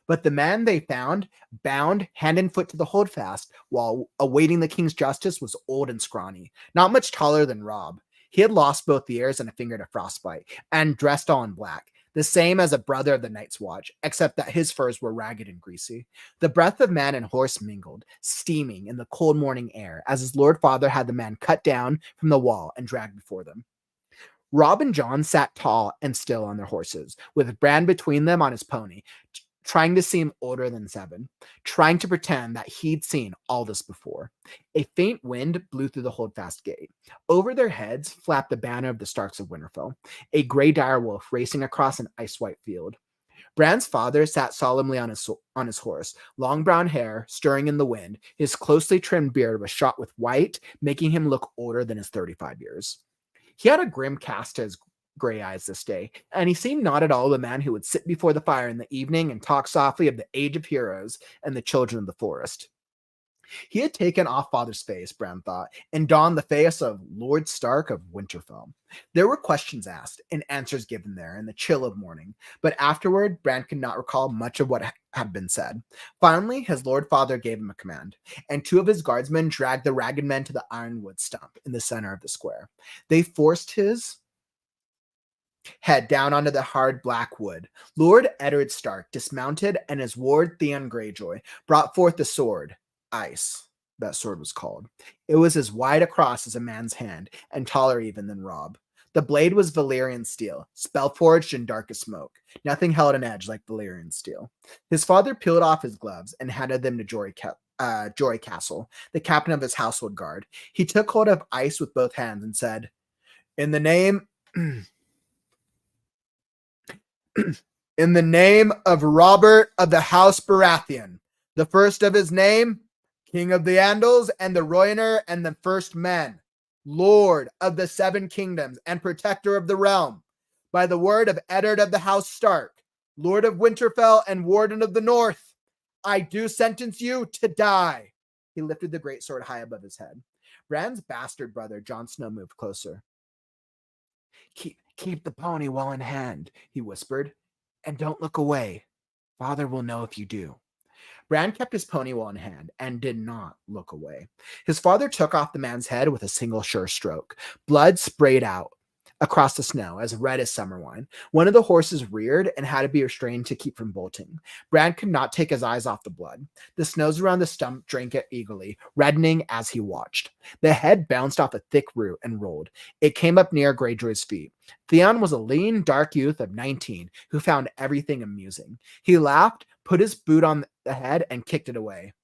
But the man they found, bound hand and foot to the holdfast while awaiting the king's justice, was old and scrawny, not much taller than Robb. He had lost both ears and a finger to frostbite, and dressed all in black, the same as a brother of the Night's Watch, except that his furs were ragged and greasy. The breath of man and horse mingled, steaming in the cold morning air, as his lord father had the man cut down from the wall and dragged before them. Robb and Jon sat tall and still on their horses, with Bran between them on his pony, trying to seem older than 7, trying to pretend that he'd seen all this before. A faint wind blew through the holdfast gate. Over their heads flapped the banner of the Starks of Winterfell, a gray direwolf racing across an ice-white field. Bran's father sat solemnly on his horse, long brown hair stirring in the wind. His closely trimmed beard was shot with white, making him look older than his 35 years. He had a grim cast to his gray eyes this day, and he seemed not at all the man who would sit before the fire in the evening and talk softly of the age of heroes and the children of the forest. He had taken off father's face, Bran thought, and donned the face of Lord Stark of Winterfell. There were questions asked and answers given there in the chill of morning, but afterward Bran could not recall much of what had been said. Finally, his lord father gave him a command, and 2 of his guardsmen dragged the ragged men to the ironwood stump in the center of the square. They forced his head down onto the hard black wood. Lord Eddard Stark dismounted, and his ward Theon Greyjoy brought forth the sword, Ice, that sword was called. It was as wide across as a man's hand, and taller even than Robb. The blade was Valyrian steel, spell-forged and dark as smoke. Nothing held an edge like Valyrian steel. His father peeled off his gloves and handed them to Jory Castle, the captain of his household guard. He took hold of Ice with both hands and said, In the name of Robert of the House Baratheon, the first of his name, King of the Andals and the Royner and the First Men, Lord of the 7 Kingdoms and Protector of the Realm, by the word of Eddard of the House Stark, Lord of Winterfell and Warden of the North, I do sentence you to die. He lifted the great sword high above his head. Bran's bastard brother, Jon Snow, moved closer. Keep the pony well in hand, he whispered, and don't look away. Father will know if you do. Bran kept his pony well in hand and did not look away. His father took off the man's head with a single sure stroke. Blood sprayed out across the snow, as red as summer wine. One of the horses reared and had to be restrained to keep from bolting. Bran could not take his eyes off the blood. The snows around the stump drank it eagerly, reddening as he watched. The head bounced off a thick root and rolled. It came up near Greyjoy's feet. Theon was a lean, dark youth of 19 who found everything amusing. He laughed, put his boot on the head, and kicked it away.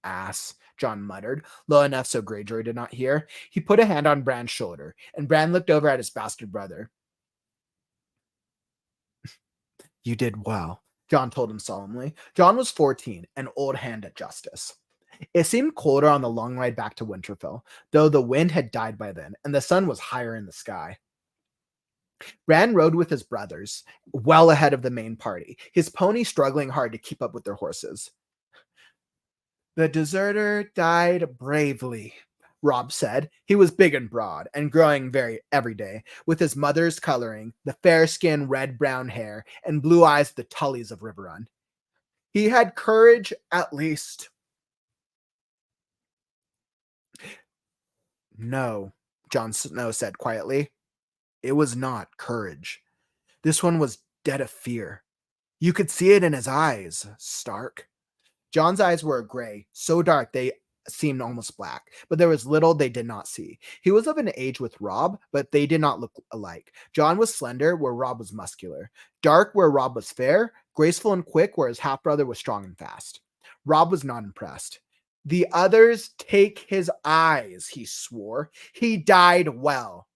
Ass, Jon muttered, low enough so Greyjoy did not hear. He put a hand on Bran's shoulder, and Bran looked over at his bastard brother. You did well, Jon told him solemnly. Jon was 14, an old hand at justice. It seemed colder on the long ride back to Winterfell, though the wind had died by then, and the sun was higher in the sky. Bran rode with his brothers, well ahead of the main party, his pony struggling hard to keep up with their horses. The deserter died bravely, Robb said. He was big and broad and growing every day, with his mother's coloring, the fair skin, red-brown hair, and blue eyes the Tullys of Riverrun. He had courage, at least. No, Jon Snow said quietly. It was not courage. This one was dead of fear. You could see it in his eyes, Stark. Jon's eyes were gray, so dark they seemed almost black, but there was little they did not see. He was of an age with Robb, but they did not look alike. Jon was slender, where Robb was muscular. Dark, where Robb was fair. Graceful and quick, where his half-brother was strong and fast. Robb was not impressed. The others take his eyes, he swore. He died well.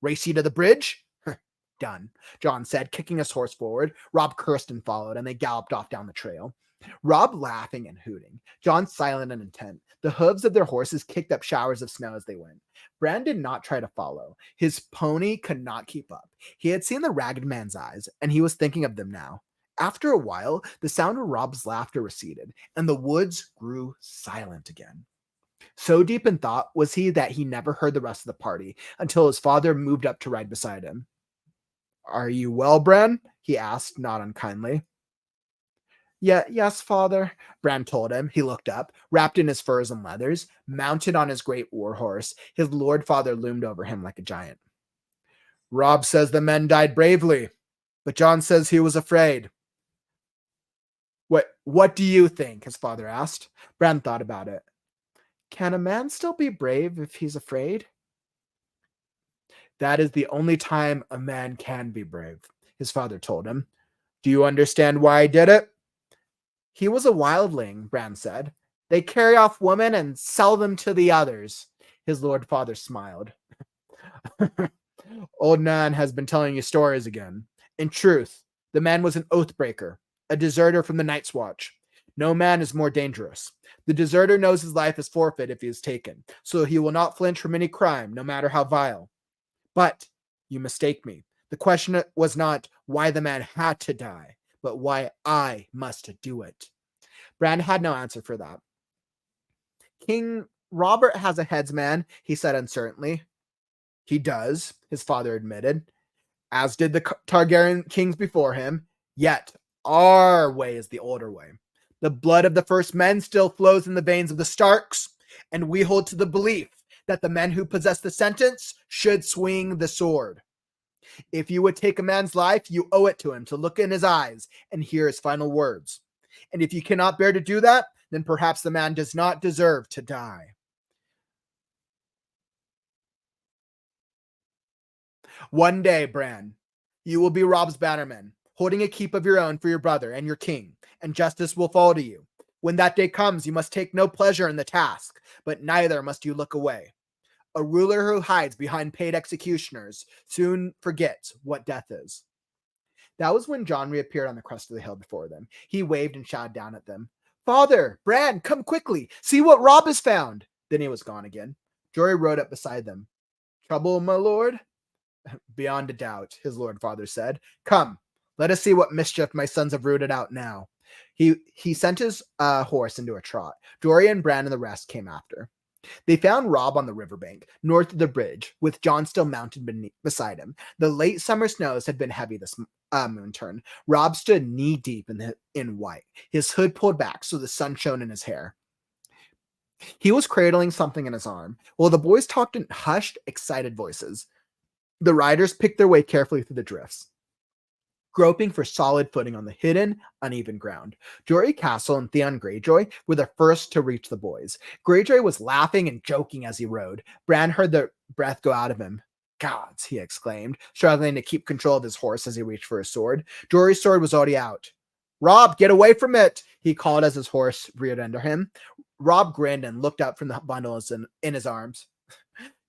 Race you to the bridge? Done, Jon said, kicking his horse forward. Robb cursed and followed, and they galloped off down the trail. Robb laughing and hooting. Jon silent and intent. The hooves of their horses kicked up showers of snow as they went. Bran did not try to follow. His pony could not keep up. He had seen the ragged man's eyes, and he was thinking of them now. After a while, the sound of Robb's laughter receded, and the woods grew silent again. So deep in thought was he that he never heard the rest of the party until his father moved up to ride beside him. "Are you well, Bran?" he asked, not unkindly. Yes, father," Bran told him. He looked up, wrapped in his furs and leathers, mounted on his great war horse. His lord father loomed over him like a giant. "Robb says the men died bravely, but Jon says he was afraid." What do you think?" his father asked. Bran thought about it. "Can a man still be brave if he's afraid?" "That is the only time a man can be brave," his father told him. "Do you understand why I did it?" "He was a wildling," Bran said. "They carry off women and sell them to the others." His lord father smiled. "Old Nan has been telling you stories again. In truth, the man was an oathbreaker, a deserter from the Night's Watch. No man is more dangerous. The deserter knows his life is forfeit if he is taken, so he will not flinch from any crime, no matter how vile. But you mistake me. The question was not why the man had to die, but why I must do it." Bran had no answer for that. "King Robert has a headsman," he said uncertainly. "He does," his father admitted, "as did the Targaryen kings before him. Yet our way is the older way. The blood of the first men still flows in the veins of the Starks, and we hold to the belief that the men who possess the sentence should swing the sword. If you would take a man's life, you owe it to him to look in his eyes and hear his final words. And if you cannot bear to do that, then perhaps the man does not deserve to die." "One day, Bran, you will be Robb's bannerman, holding a keep of your own for your brother and your king, and justice will fall to you. When that day comes, you must take no pleasure in the task, but neither must you look away. A ruler who hides behind paid executioners soon forgets what death is." That was when Jon reappeared on the crest of the hill before them. He waved and shouted down at them, "Father, Bran, come quickly. See what Robb has found." Then he was gone again. Jory rode up beside them. "Trouble, my lord?" "Beyond a doubt," his lord father said. "Come, let us see what mischief my sons have rooted out now." He sent his horse into a trot. Jory and Bran and the rest came after. They found Robb on the riverbank, north of the bridge, with Jon still mounted beside him. The late summer snows had been heavy this moon turn. Robb stood knee-deep in white, his hood pulled back so the sun shone in his hair. He was cradling something in his arm, while the boys talked in hushed, excited voices. The riders picked their way carefully through the drifts, groping for solid footing on the hidden, uneven ground. Jory Castle and Theon Greyjoy were the first to reach the boys. Greyjoy was laughing and joking as he rode. Bran heard the breath go out of him. "Gods," he exclaimed, struggling to keep control of his horse as he reached for his sword. Jory's sword was already out. "Robb, get away from it," he called as his horse reared under him. Robb grinned and looked up from the bundles in his arms.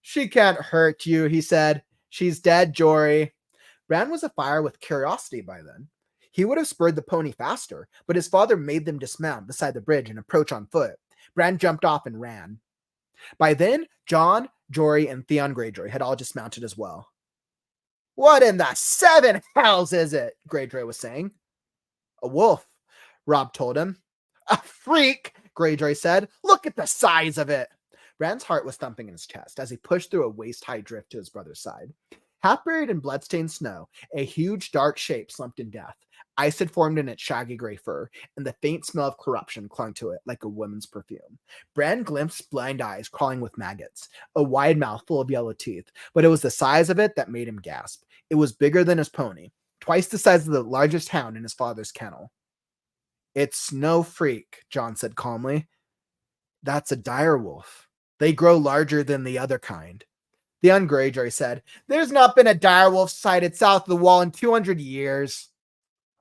"She can't hurt you," he said. "She's dead, Jory." Bran was afire with curiosity by then. He would have spurred the pony faster, but his father made them dismount beside the bridge and approach on foot. Bran jumped off and ran. By then, Jon, Jory, and Theon Greyjoy had all dismounted as well. "What in the seven hells is it?" Greyjoy was saying. "A wolf," Robb told him. "A freak," Greyjoy said. "Look at the size of it." Bran's heart was thumping in his chest as he pushed through a waist-high drift to his brother's side. Half buried in blood-stained snow, a huge dark shape slumped in death. Ice had formed in its shaggy gray fur, and the faint smell of corruption clung to it like a woman's perfume. Bran glimpsed blind eyes crawling with maggots, a wide mouth full of yellow teeth, but it was the size of it that made him gasp. It was bigger than his pony, twice the size of the largest hound in his father's kennel. "It's no freak," Jon said calmly. That's a direwolf. They grow larger than the other kind. The young Greyjoy said, There's not been a direwolf sighted south of the wall in 200 years.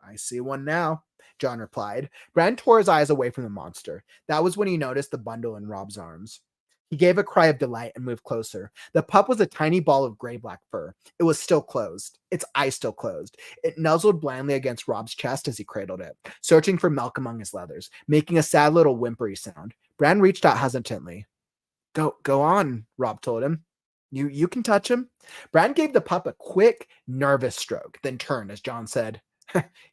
I see one now, John replied. Bran tore his eyes away from the monster. That was when he noticed the bundle in Rob's arms. He gave a cry of delight and moved closer. The pup was a tiny ball of gray-black fur. It was still closed, its eyes still closed. It nuzzled blandly against Rob's chest as he cradled it, searching for milk among his leathers, making a sad little whimpery sound. Bran reached out hesitantly. Go on, Rob told him. You can touch him. Bran gave the pup a quick, nervous stroke, then turned as John said,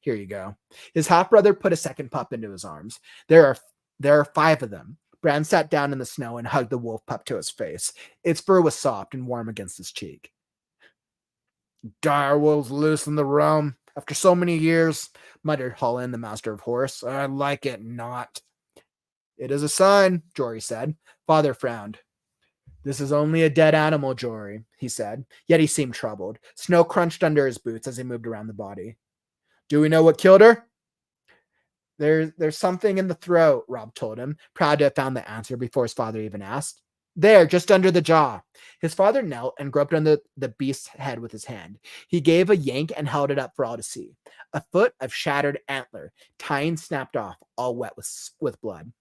Here you go. His half-brother put a second pup into his arms. There are 5 of them. Bran sat down in the snow and hugged the wolf pup to his face. Its fur was soft and warm against his cheek. Direwolves loose in the realm after so many years, muttered Hullen, the master of horse. I like it not. It is a sign, Jory said. Father frowned. This is only a dead animal, Jory, he said, yet he seemed troubled. Snow crunched under his boots as he moved around the body. Do we know what killed her? There's something in the throat, Rob told him, proud to have found the answer before his father even asked. There, just under the jaw. His father knelt and groped under the beast's head with his hand. He gave a yank and held it up for all to see. A foot of shattered antler, tine snapped off, all wet with blood.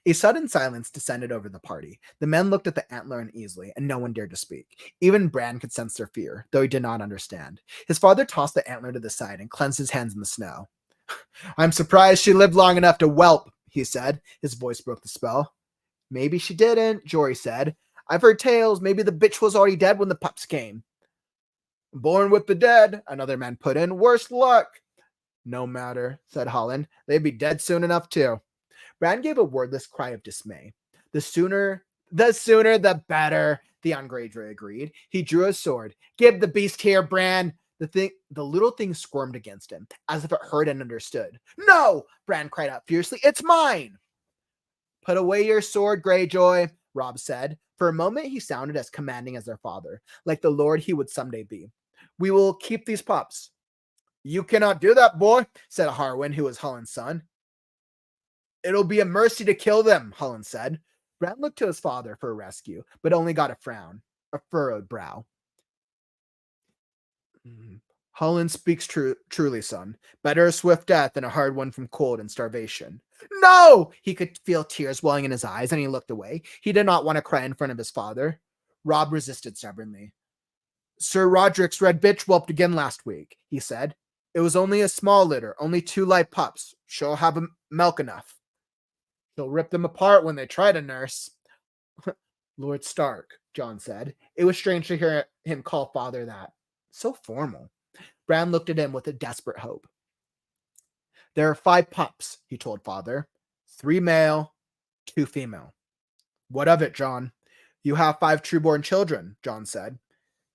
A sudden silence descended over the party. The men looked at the antler uneasily, and no one dared to speak. Even Bran could sense their fear, though he did not understand. His father tossed the antler to the side and cleansed his hands in the snow. I'm surprised she lived long enough to whelp, he said. His voice broke the spell. Maybe she didn't, Jory said. I've heard tales. Maybe the bitch was already dead when the pups came. Born with the dead, another man put in. Worse luck. No matter, said Holland. They'd be dead soon enough, too. Bran gave a wordless cry of dismay. The sooner the better, the young Greyjoy agreed. He drew his sword. Give the beast here, Bran. The little thing squirmed against him, as if it heard and understood. No! Bran cried out fiercely. It's mine! Put away your sword, Greyjoy, Robb said. For a moment, he sounded as commanding as their father, like the lord he would someday be. We will keep these pups. You cannot do that, boy, said Harwin, who was Hullen's son. It'll be a mercy to kill them, Hullen said. Bran looked to his father for a rescue, but only got a frown, a furrowed brow. Hullen speaks truly, son. Better a swift death than a hard one from cold and starvation. No! He could feel tears welling in his eyes, and he looked away. He did not want to cry in front of his father. Robb resisted stubbornly. Sir Roderick's red bitch whelped again last week, he said. It was only a small litter, only 2 live pups. She'll have milk enough. She'll rip them apart when they try to nurse. Lord Stark, Jon said. It was strange to hear him call father that. So formal. Bran looked at him with a desperate hope. There are 5 pups, he told father. 3 male, 2 female. What of it, Jon? You have 5 true-born children, Jon said.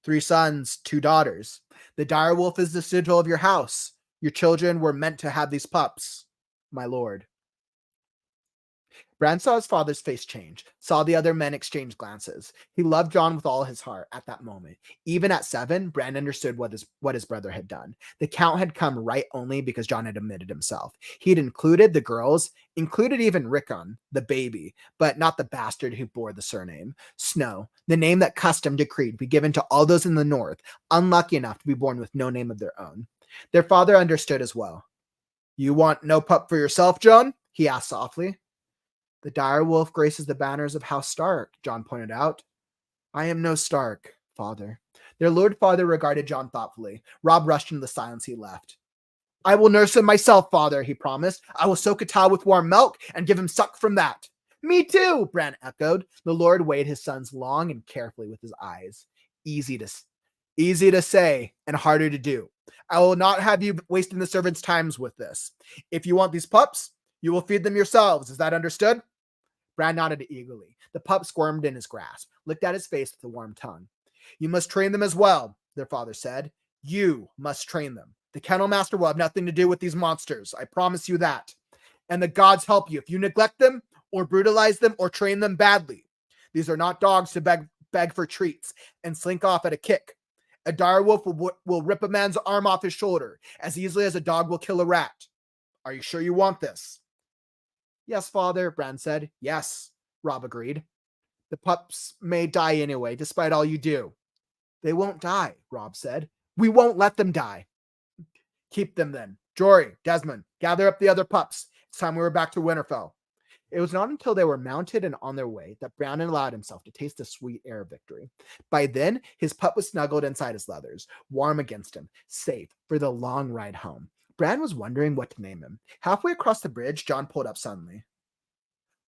3 sons, 2 daughters. The direwolf is the sigil of your house. Your children were meant to have these pups, my lord. Bran saw his father's face change, saw the other men exchange glances. He loved Jon with all his heart at that moment. Even at 7, Bran understood what his brother had done. The count had come right only because Jon had admitted himself. He'd included the girls, included even Rickon, the baby, but not the bastard who bore the surname. Snow, the name that custom decreed be given to all those in the north, unlucky enough to be born with no name of their own. Their father understood as well. You want no pup for yourself, Jon? He asked softly. The direwolf graces the banners of House Stark, Jon pointed out. I am no Stark, father. Their lord father regarded Jon thoughtfully. Robb rushed into the silence he left. I will nurse him myself, father, he promised. I will soak a towel with warm milk and give him suck from that. Me too, Bran echoed. The lord weighed his sons long and carefully with his eyes. Easy to say and harder to do. I will not have you wasting the servants' times with this. If you want these pups, you will feed them yourselves. Is that understood? Bran nodded eagerly. The pup squirmed in his grasp, licked at his face with a warm tongue. You must train them as well, their father said. You must train them. The kennel master will have nothing to do with these monsters. I promise you that. And the gods help you if you neglect them or brutalize them or train them badly. These are not dogs to beg for treats and slink off at a kick. A direwolf will rip a man's arm off his shoulder as easily as a dog will kill a rat. Are you sure you want this? Yes, father, Bran said. Yes, Robb agreed. The pups may die anyway, despite all you do. They won't die, Robb said. We won't let them die. Keep them then. Jory, Desmond, gather up the other pups. It's time we were back to Winterfell. It was not until they were mounted and on their way that Bran allowed himself to taste the sweet air of victory. By then, his pup was snuggled inside his leathers, warm against him, safe for the long ride home. Bran was wondering what to name him. Halfway across the bridge, Jon pulled up suddenly.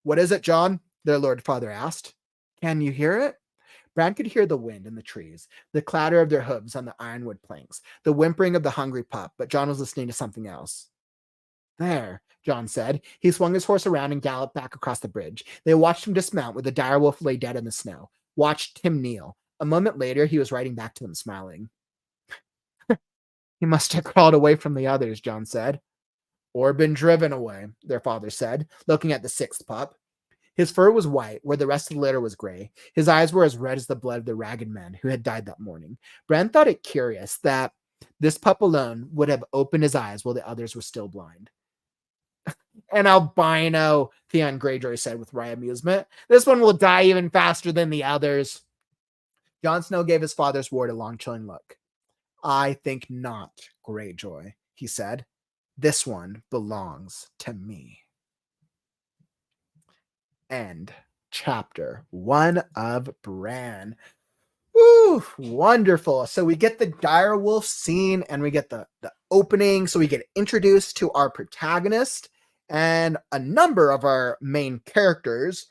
What is it, Jon? Their Lord Father asked. Can you hear it? Bran could hear the wind in the trees, the clatter of their hooves on the ironwood planks, the whimpering of the hungry pup, but Jon was listening to something else. There, Jon said. He swung his horse around and galloped back across the bridge. They watched him dismount where the direwolf lay dead in the snow, watched him kneel. A moment later, he was riding back to them, smiling. He must have crawled away from the others, Jon said. Or been driven away, their father said, looking at the sixth pup. His fur was white, where the rest of the litter was gray. His eyes were as red as the blood of the ragged men who had died that morning. Bran thought it curious that this pup alone would have opened his eyes while the others were still blind. An albino, Theon Greyjoy said with wry amusement. This one will die even faster than the others. Jon Snow gave his father's ward a long, chilling look. I think not, Greyjoy, he said. This one belongs to me. End chapter 1 of Bran. Woo, wonderful. So we get the direwolf scene and we get the opening. So we get introduced to our protagonist and a number of our main characters.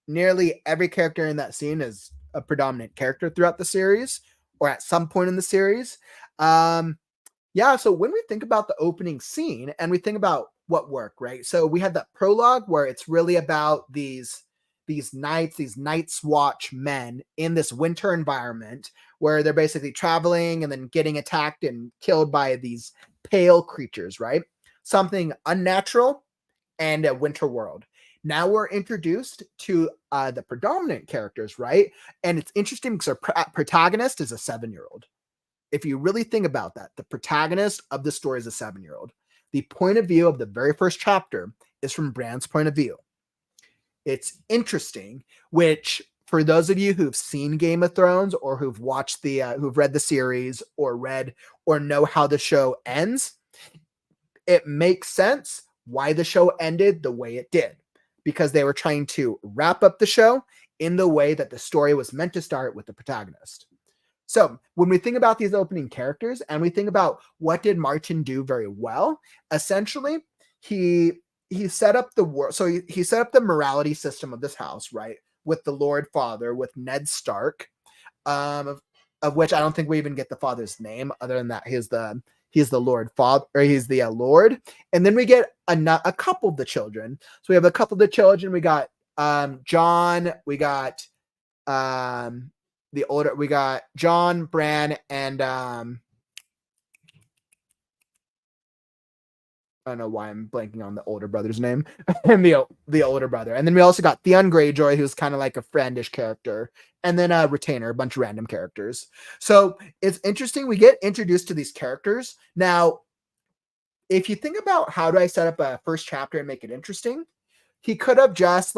Nearly every character in that scene is a predominant character throughout the series or at some point in the series. Yeah, so when we think about the opening scene and we think about what work, right? So we had that prologue where it's really about these Night's Watch men in this winter environment where they're basically traveling and then getting attacked and killed by these pale creatures, right? Something unnatural and a winter world. Now we're introduced to the predominant characters, right? And it's interesting because our protagonist is a 7-year-old. If you really think about that, the protagonist of the story is a 7-year-old. The point of view of the very first chapter is from Bran's point of view. It's interesting, which for those of you who've seen Game of Thrones or who've watched who've read the series or know how the show ends, it makes sense why the show ended the way it did, because they were trying to wrap up the show in the way that the story was meant to start with the protagonist. So when we think about these opening characters and we think about what did Martin do very well, essentially he set up the world. So he set up the morality system of this house, right? With the Lord Father, with Ned Stark, of which I don't think we even get the father's name other than that he's the Lord Father, or he's the Lord. And then we get a couple of the children. So we have a couple of the children. We got Jon, we got we got Jon, Bran, and I don't know why I'm blanking on the older brother's name. And the older brother. And then we also got Theon Greyjoy, who's kind of like a friendish character. And then a retainer, a bunch of random characters. So it's interesting. We get introduced to these characters. Now, if you think about how do I set up a first chapter and make it interesting, he could have just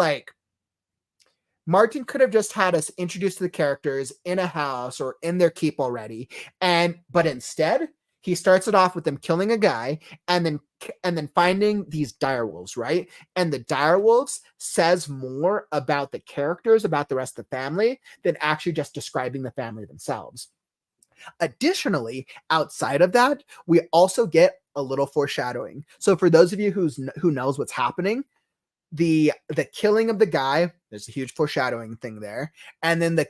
Martin could have just had us introduced to the characters in a house or in their keep already. But instead, he starts it off with them killing a guy and then finding these direwolves, right? And the direwolves says more about the characters, about the rest of the family, than actually just describing the family themselves. Additionally, outside of that, we also get a little foreshadowing. So for those of you who knows what's happening, the killing of the guy, there's a huge foreshadowing thing there. And then the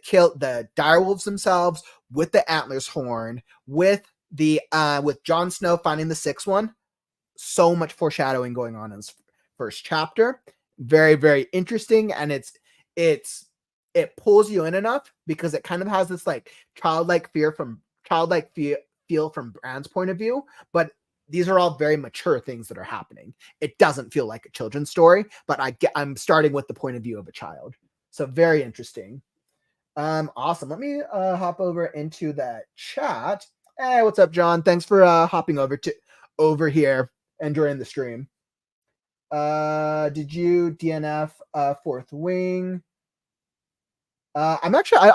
direwolves themselves with the antler's horn, with Jon Snow finding the sixth one. So much foreshadowing going on in this first chapter. Very, very interesting. And it pulls you in enough because it kind of has this childlike feel from Bran's point of view, but these are all very mature things that are happening. It doesn't feel like a children's story, but I'm starting with the point of view of a child. So very interesting. Awesome. Let me hop over into that chat. Hey, what's up, John? Thanks for hopping over here and during the stream. Did you DNF Fourth Wing? I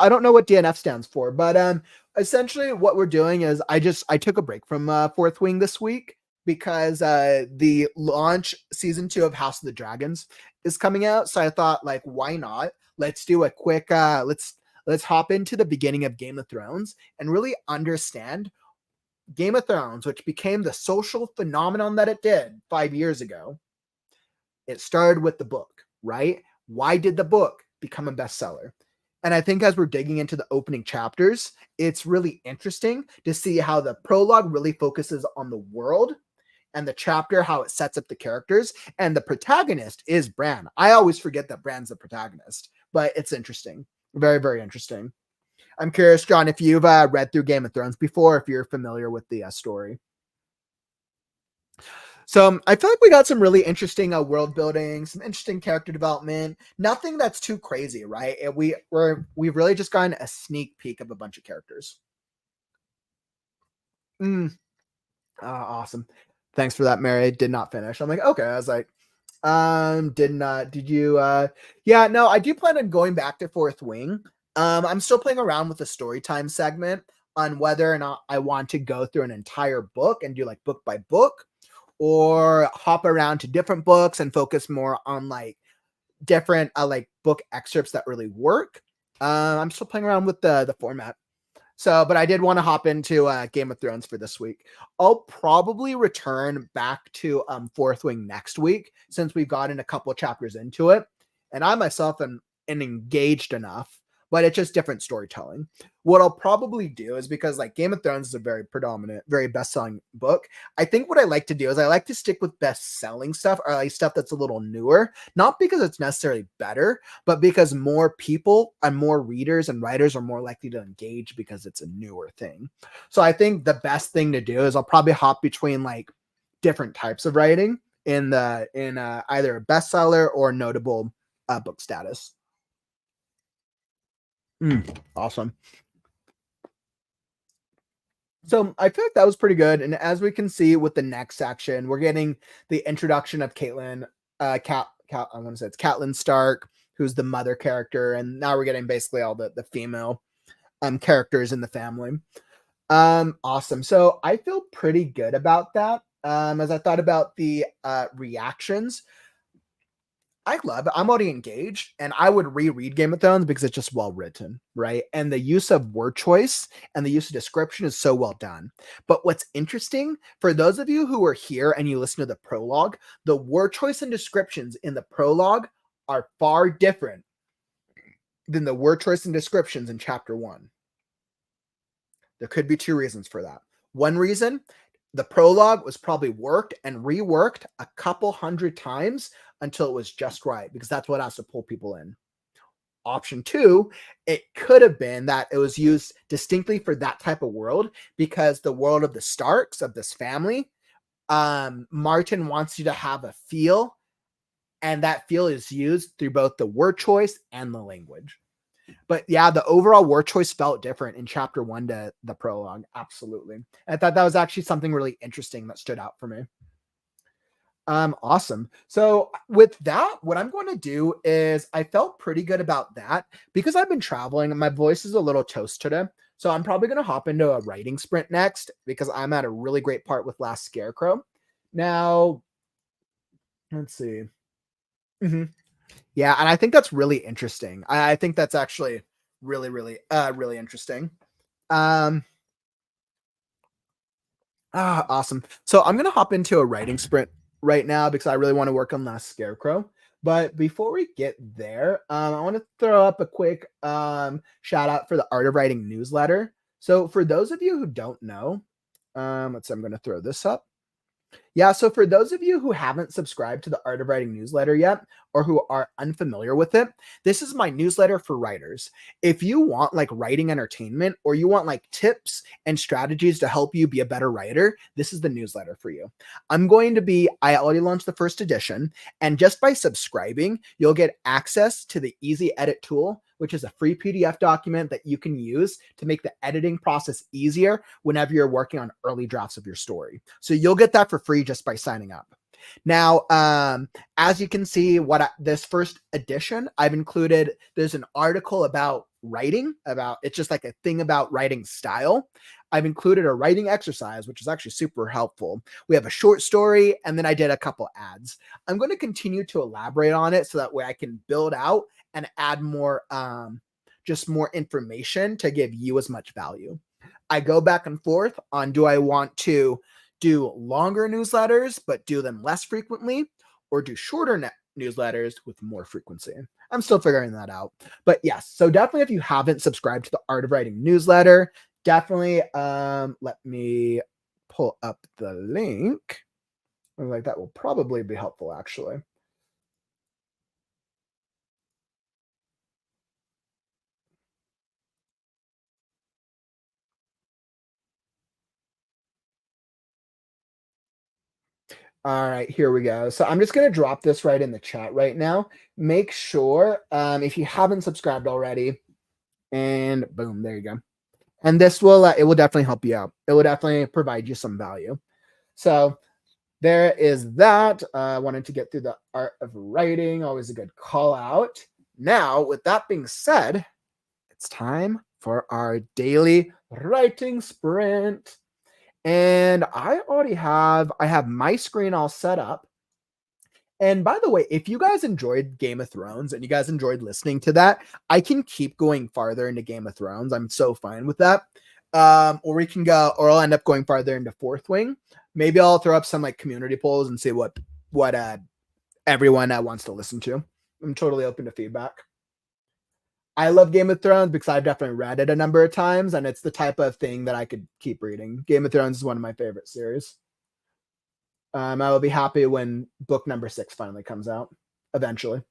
don't know what DNF stands for, but essentially what we're doing is I took a break from Fourth Wing this week because the launch season 2 of House of the Dragons is coming out. So I thought, like, why not? Let's do a quick let's hop into the beginning of Game of Thrones and really understand Game of Thrones, which became the social phenomenon that it did 5 years ago. It started with the book, right? Why did the book become a bestseller? And I think as we're digging into the opening chapters, it's really interesting to see how the prologue really focuses on the world and the chapter, how it sets up the characters. And the protagonist is Bran. I always forget that Bran's the protagonist, but it's interesting. Very, very interesting. I'm curious, John, if you've read through Game of Thrones before, if you're familiar with the story. So I feel like we got some really interesting world building, some interesting character development. Nothing that's too crazy, right? And we've really just gotten a sneak peek of a bunch of characters. Awesome. Thanks for that, Mary. Did not finish. I'm like, okay. I was like, did you? Yeah, no, I do plan on going back to Fourth Wing. I'm still playing around with the story time segment on whether or not I want to go through an entire book and do like book by book, or hop around to different books and focus more on like different like book excerpts that really work. I'm still playing around with the format. So, but I did want to hop into Game of Thrones for this week. I'll probably return back to Fourth Wing next week since we've gotten a couple of chapters into it. And I myself am engaged enough, but it's just different storytelling. What I'll probably do is, because like Game of Thrones is a very predominant, very best-selling book, I think what I like to do is I like to stick with best-selling stuff, or like stuff that's a little newer, not because it's necessarily better, but because more people and more readers and writers are more likely to engage because it's a newer thing. So I think the best thing to do is I'll probably hop between like different types of writing in either a bestseller or notable book status. Awesome. So I feel like that was pretty good. And as we can see with the next section, we're getting the introduction of Catelyn, I want to say it's Catelyn Stark, who's the mother character. And now we're getting basically all the female characters in the family. Awesome. So I feel pretty good about that. As I thought about the reactions, I'm already engaged, and I would reread Game of Thrones because it's just well written, right? And the use of word choice and the use of description is so well done. But what's interesting, for those of you who are here and you listen to the prologue, the word choice and descriptions in the prologue are far different than the word choice and descriptions in chapter 1. There could be two reasons for that. One reason, the prologue was probably worked and reworked a couple hundred times until it was just right, because that's what has to pull people in. Option 2, it could have been that it was used distinctly for that type of world, because the world of the Starks, of this family, Martin wants you to have a feel, and that feel is used through both the word choice and the language. But yeah, the overall word choice felt different in chapter 1 to the prologue. Absolutely. I thought that was actually something really interesting that stood out for me. Awesome. So with that, what I'm going to do is, I felt pretty good about that because I've been traveling and my voice is a little toast today. So I'm probably going to hop into a writing sprint next because I'm at a really great part with Last Scarecrow. Now, let's see. Yeah, and I think that's really interesting. I think that's actually really, really, really interesting. Awesome. So I'm gonna hop into a writing sprint right now because I really want to work on Last Scarecrow. But before we get there, I want to throw up a quick shout out for the Art of Writing newsletter. So for those of you who don't know, let's see, I'm going to throw this up. Yeah, so for those of you who haven't subscribed to the Art of Writing newsletter yet, or who are unfamiliar with it, this is my newsletter for writers. If you want like writing entertainment, or you want like tips and strategies to help you be a better writer, this is the newsletter for you. I already launched the first edition, and just by subscribing, you'll get access to the Easy Edit tool, which is a free PDF document that you can use to make the editing process easier whenever you're working on early drafts of your story. So you'll get that for free just by signing up. Now, as you can see, this first edition, I've included, there's an article about writing, it's just like a thing about writing style. I've included a writing exercise, which is actually super helpful. We have a short story, and then I did a couple ads. I'm going to continue to elaborate on it so that way I can build out and add more, just more information to give you as much value. I go back and forth on, do I want to do longer newsletters, but do them less frequently, or do shorter newsletters with more frequency? I'm still figuring that out. But yes, so definitely if you haven't subscribed to the Art of Writing newsletter, definitely let me pull up the link. Like that will probably be helpful, actually. All right, here we go. So I'm just going to drop this right in the chat right now. Make sure, if you haven't subscribed already, and boom, there you go. And this will, it will definitely help you out. It will definitely provide you some value. So there is that. I wanted to get through the Art of Writing. Always a good call out. Now, with that being said, it's time for our daily writing sprint. And I have my screen all set up. And by the way, if you guys enjoyed Game of Thrones and you guys enjoyed listening to that, I can keep going farther into Game of Thrones. I'm so fine with that. Or we can go, or I'll end up going farther into Fourth Wing. Maybe I'll throw up some like community polls and see what everyone wants to listen to. I'm totally open to feedback. I love Game of Thrones because I've definitely read it a number of times, and it's the type of thing that I could keep reading. Game of Thrones is one of my favorite series. I will be happy when book number 6 finally comes out eventually.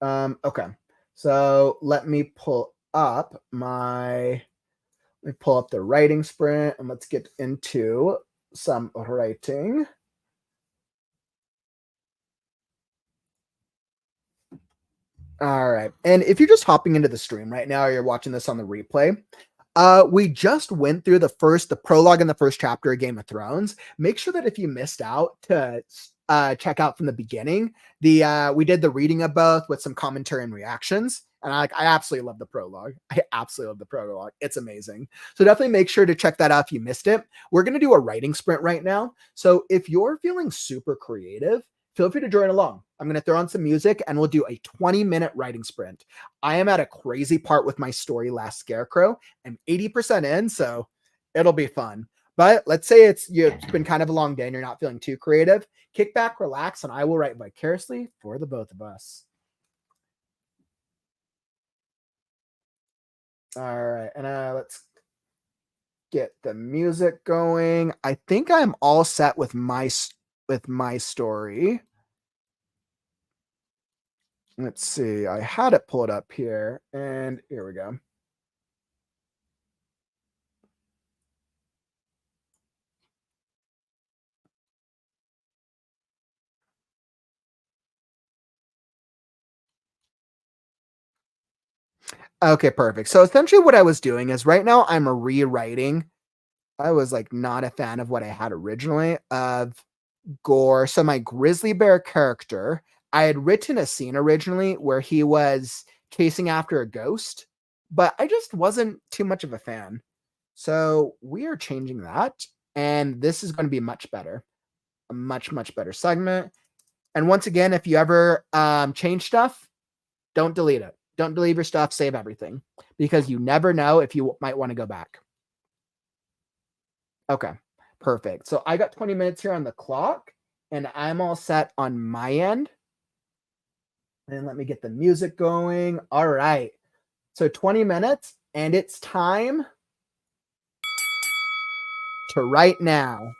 Okay, so let me pull up the writing sprint, and let's get into some writing. All right, and if you're just hopping into the stream right now, or you're watching this on the replay, we just went through the prologue and the first chapter of Game of Thrones. Make sure that if you missed out to check out from the beginning. We did the reading of both with some commentary and reactions. And I absolutely love the prologue. I absolutely love the prologue. It's amazing. So definitely make sure to check that out if you missed it. We're going to do a writing sprint right now. So if you're feeling super creative, feel free to join along. I'm going to throw on some music and we'll do a 20-minute writing sprint. I am at a crazy part with my story, Last Scarecrow. I'm 80% in, so it'll be fun. But let's say it's been kind of a long day and you're not feeling too creative. Kick back, relax, and I will write vicariously for the both of us. All right, and let's get the music going. I think I'm all set with my story. Let's see. I had it pulled up here, and here we go. Okay, perfect. So essentially what I was doing is right now I'm rewriting. I was like not a fan of what I had originally of Gore. So my grizzly bear character, I had written a scene originally where he was chasing after a ghost, but I just wasn't too much of a fan. So we are changing that, and this is going to be much better. A much, much better segment. And once again, if you ever change stuff, don't delete it. Don't delete your stuff. Save everything, because you never know if you might want to go back. Okay, perfect. So I got 20 minutes here on the clock, and I'm all set on my end. And let me get the music going. All right. So 20 minutes, and it's time to write now.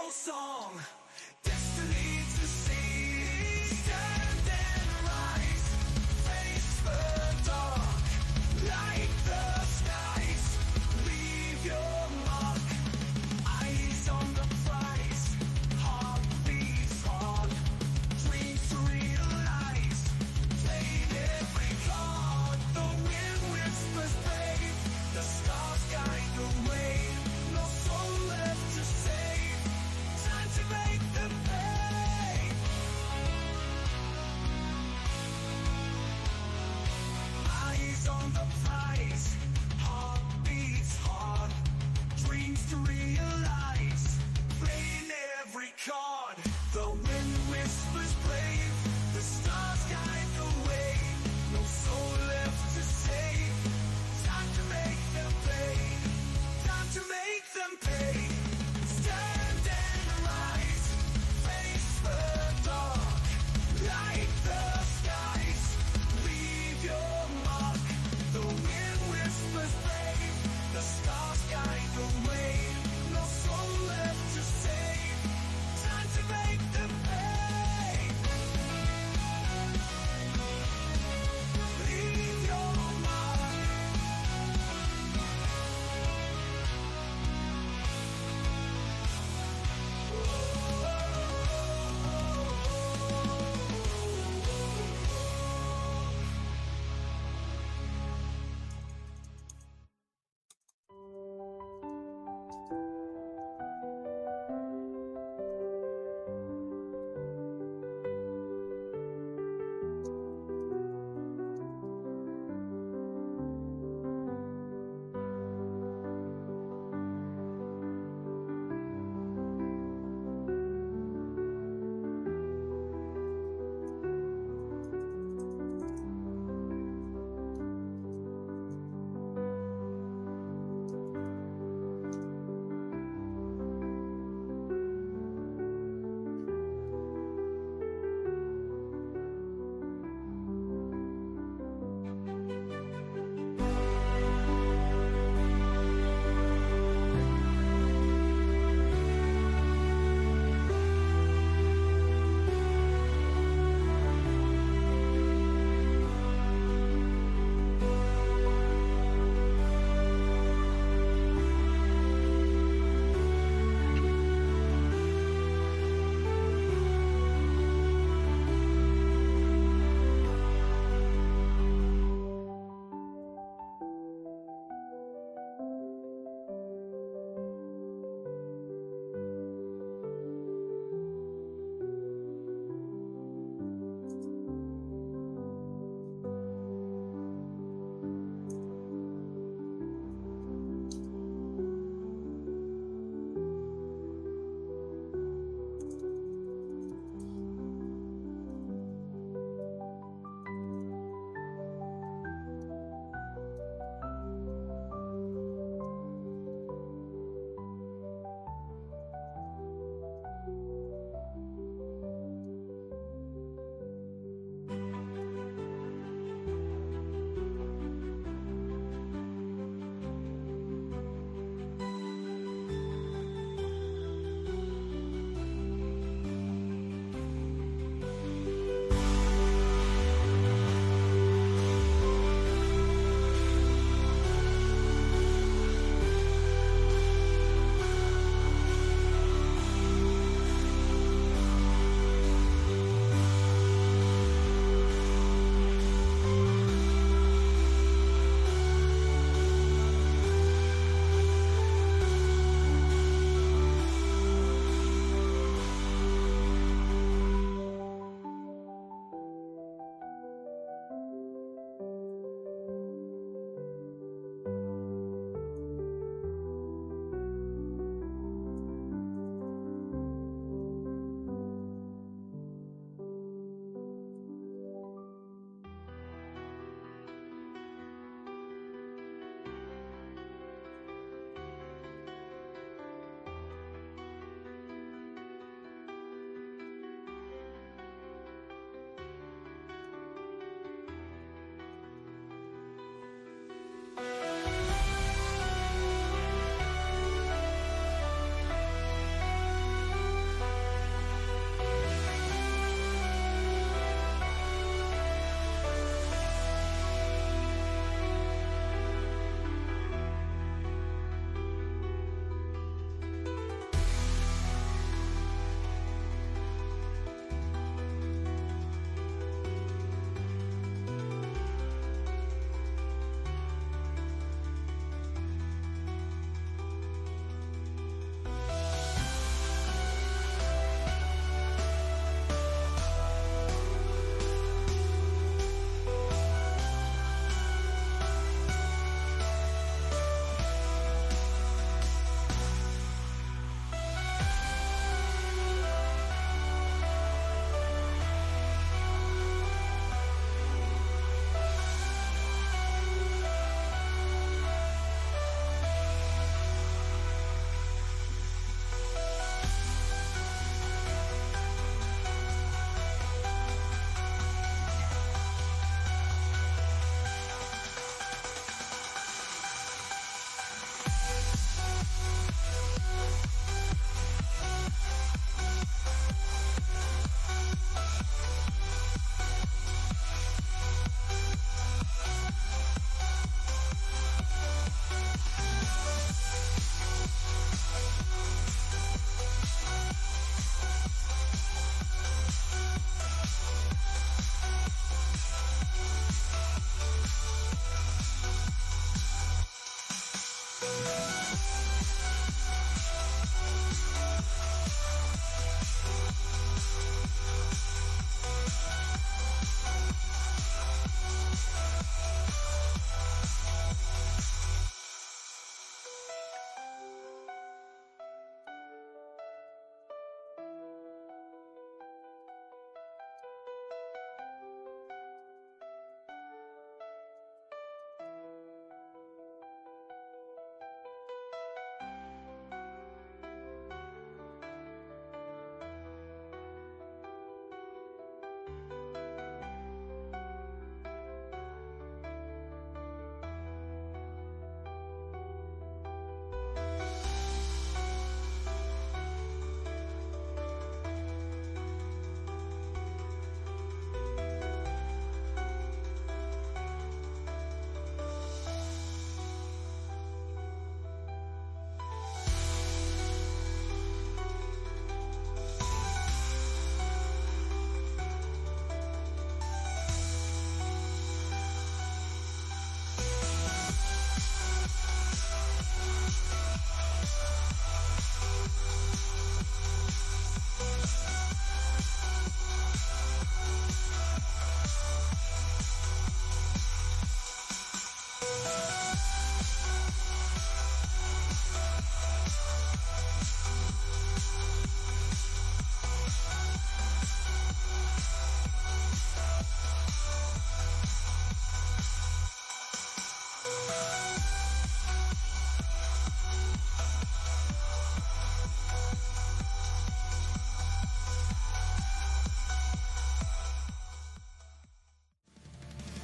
immortal song, destiny to see. Stand and rise, face the dark, light the skies, leave your mark. Eyes on the prize, heart beats hard, dreams to realize, played every card. The wind whispers brave, the stars guide the way, no soul left to save. Time to make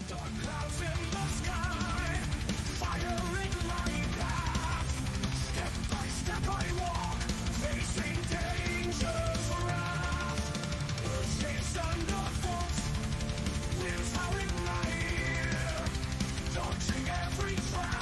Dark clouds in the sky, firing like that. Step by step I walk, facing danger's wrath. Shapes underfoot, winds howling night, dodging every trap.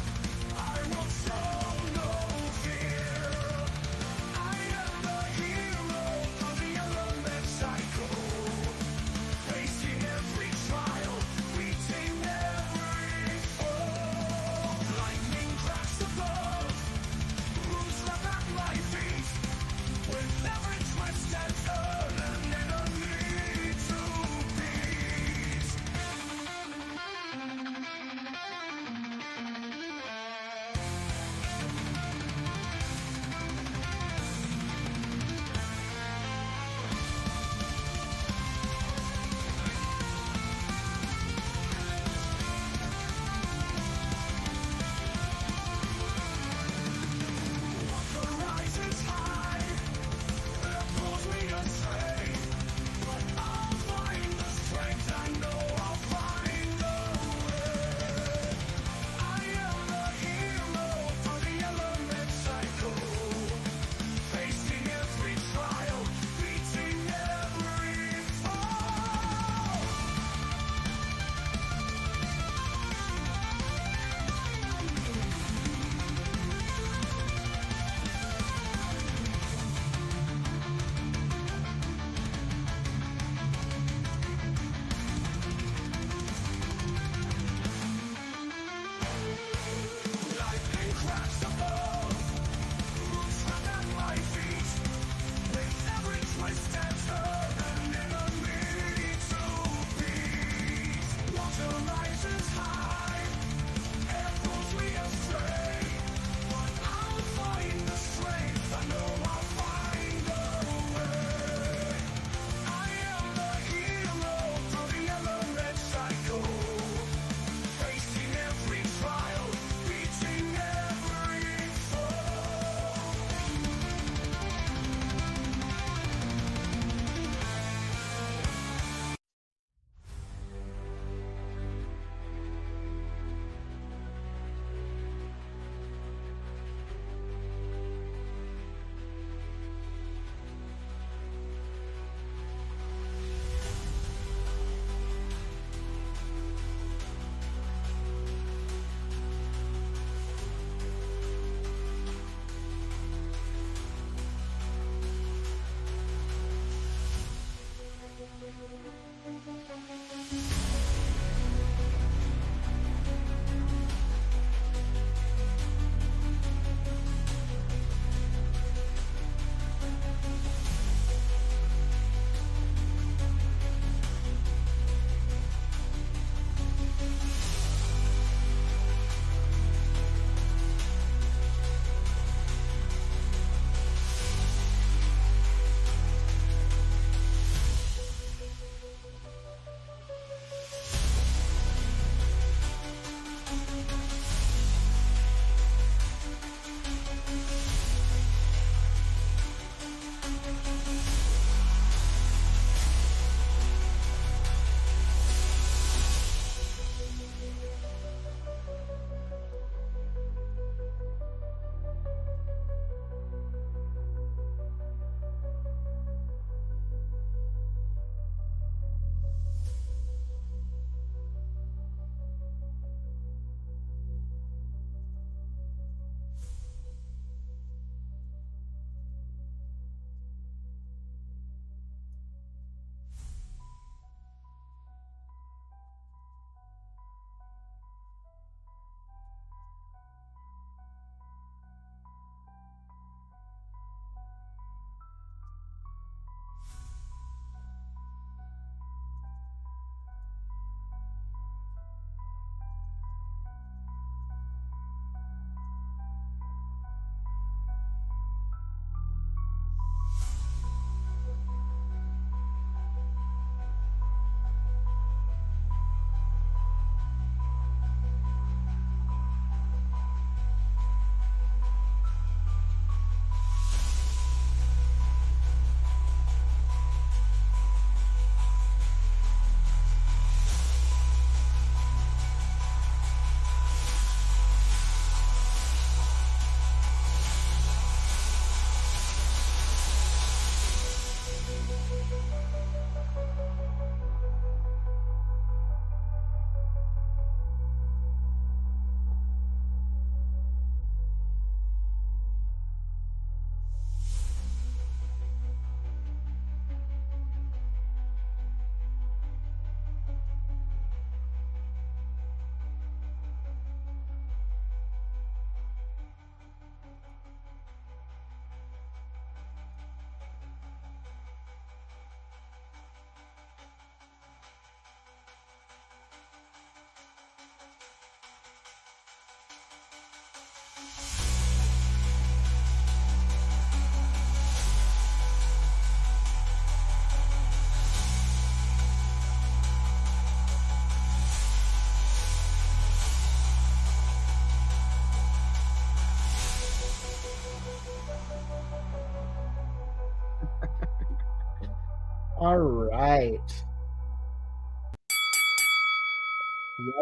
All right.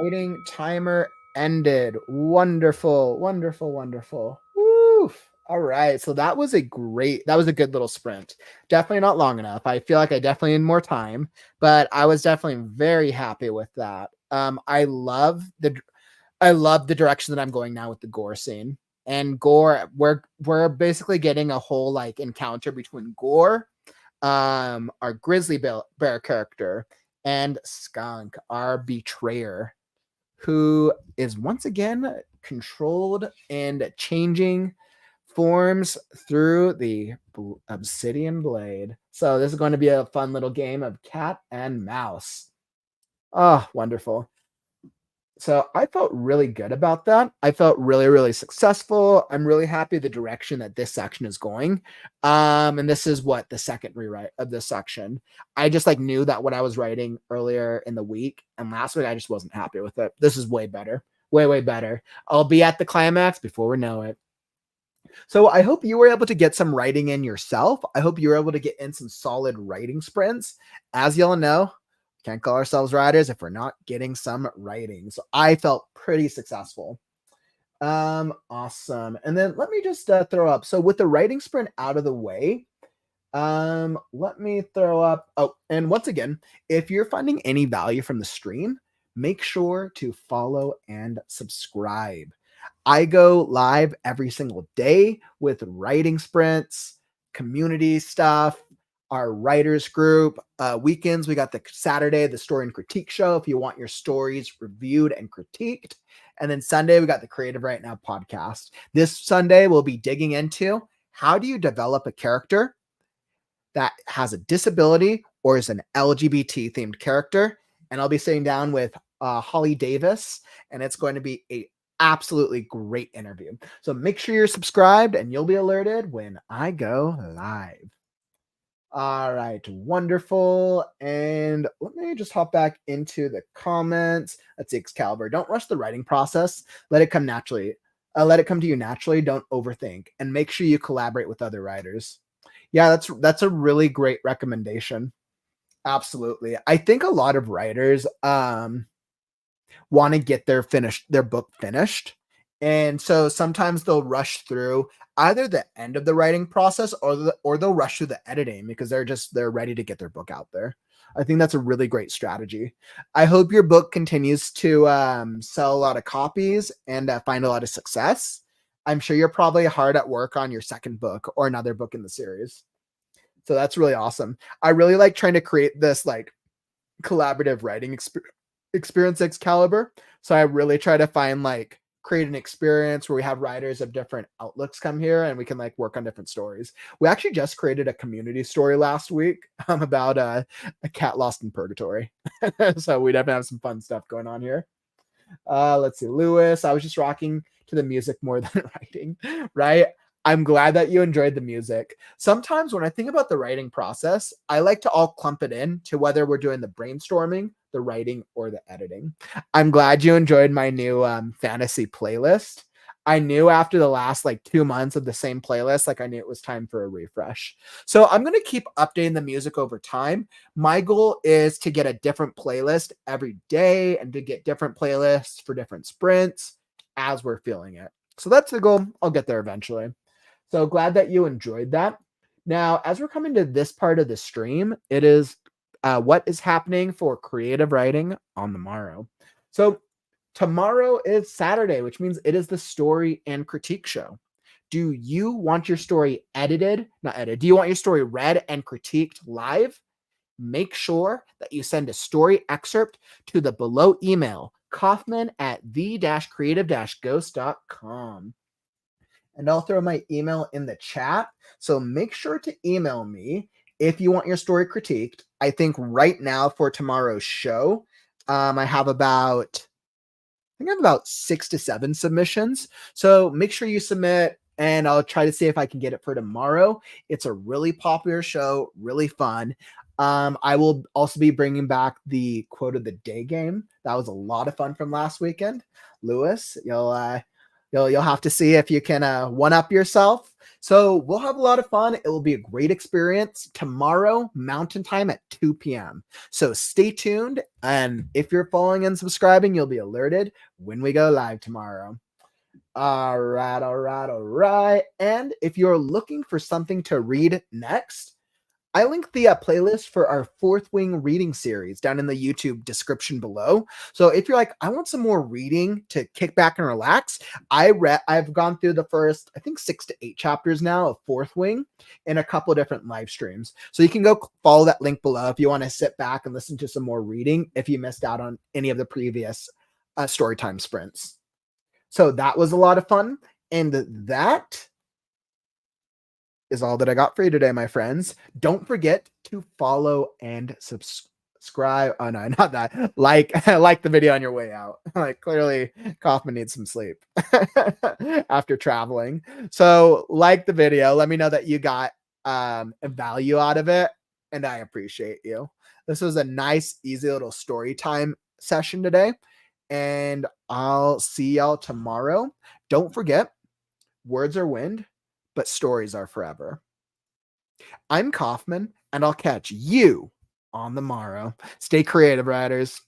Writing timer ended. Wonderful, wonderful, wonderful. Woof. All right. So that was a good little sprint. Definitely not long enough. I feel like I definitely need more time, but I was definitely very happy with that. I love the direction that I'm going now with the gore scene. And Gore, we're basically getting a whole like encounter between Gore, our grizzly bear character, and Skunk, our betrayer, who is once again controlled and changing forms through the obsidian blade. So this is going to be a fun little game of cat and mouse. Oh, wonderful. So I felt really good about that. I felt really, really successful. I'm really happy the direction that this section is going. And this is what the second rewrite of this section. I just like knew that what I was writing earlier in the week and last week, I just wasn't happy with it. This is way better. Way, way better. I'll be at the climax before we know it. So I hope you were able to get some writing in yourself. I hope you were able to get in some solid writing sprints. As y'all know, can't call ourselves writers if we're not getting some writing. So I felt pretty successful. Awesome. And then let me just throw up. So with the writing sprint out of the way, let me throw up. Oh, and once again, if you're finding any value from the stream, make sure to follow and subscribe. I go live every single day with writing sprints, community stuff, our writers group. Weekends, we got the Saturday, the story and critique show if you want your stories reviewed and critiqued. And then Sunday, we got the Creative Right Now podcast. This Sunday, we'll be digging into how do you develop a character that has a disability or is an LGBT themed character. And I'll be sitting down with Holly Davis, and it's going to be a absolutely great interview. So make sure you're subscribed and you'll be alerted when I go live. All right, wonderful. And let me just hop back into the comments. Let's see, Excalibur. Don't rush the writing process. Let it come naturally. Let it come to you naturally. Don't overthink, and make sure you collaborate with other writers. Yeah, that's a really great recommendation. Absolutely. I think a lot of writers want to get their book finished. And so sometimes they'll rush through either the end of the writing process or they'll rush through the editing because they're ready to get their book out there. I think that's a really great strategy. I hope your book continues to sell a lot of copies and find a lot of success. I'm sure you're probably hard at work on your second book or another book in the series. So that's really awesome. I really like trying to create this like collaborative writing experience Excalibur. So I really try to create an experience where we have writers of different outlooks come here and we can like work on different stories. We actually just created a community story last week about a cat lost in purgatory. So we definitely have some fun stuff going on here. Let's see, Lewis. I was just rocking to the music more than writing, right? I'm glad that you enjoyed the music. Sometimes when I think about the writing process, I like to all clump it in to whether we're doing the brainstorming, the writing, or the editing. I'm glad you enjoyed my new fantasy playlist. I knew after the last 2 months of the same playlist, I knew it was time for a refresh. So I'm going to keep updating the music over time. My goal is to get a different playlist every day and to get different playlists for different sprints as we're feeling it. So that's the goal. I'll get there eventually. So glad that you enjoyed that. Now, as we're coming to this part of the stream, it is what is happening for creative writing on the morrow. So tomorrow is Saturday, which means it is the story and critique show. Do you want your story edited? Not edited. Do you want your story read and critiqued live? Make sure that you send a story excerpt to the below email, Kauffman@the-creative-ghost.com. And I'll throw my email in the chat. So make sure to email me if you want your story critiqued. I think right now for tomorrow's show, I have about 6 to 7 submissions. So make sure you submit and I'll try to see if I can get it for tomorrow. It's a really popular show, really fun. I will also be bringing back the quote of the day game. That was a lot of fun from last weekend. Lewis, you'll You'll have to see if you can one up yourself. So we'll have a lot of fun. It will be a great experience tomorrow, Mountain Time at 2 p.m. So stay tuned. And if you're following and subscribing, you'll be alerted when we go live tomorrow. All right. And if you're looking for something to read next, I linked the playlist for our Fourth Wing reading series down in the YouTube description below. So if you're like, I want some more reading to kick back and relax, I've gone through the first, I think 6 to 8 chapters now of Fourth Wing in a couple of different live streams. So you can go follow that link below if you want to sit back and listen to some more reading if you missed out on any of the previous storytime sprints. So that was a lot of fun. And that is all that I got for you today, my friends. Don't forget to follow and subscribe. Oh no, not that. Like the video on your way out. Like clearly Kauffman needs some sleep after traveling. So like the video. Let me know that you got a value out of it, and I appreciate you. This was a nice, easy little story time session today, and I'll see y'all tomorrow. Don't forget, words are wind, but stories are forever. I'm Kauffman, and I'll catch you on the morrow. Stay creative, writers.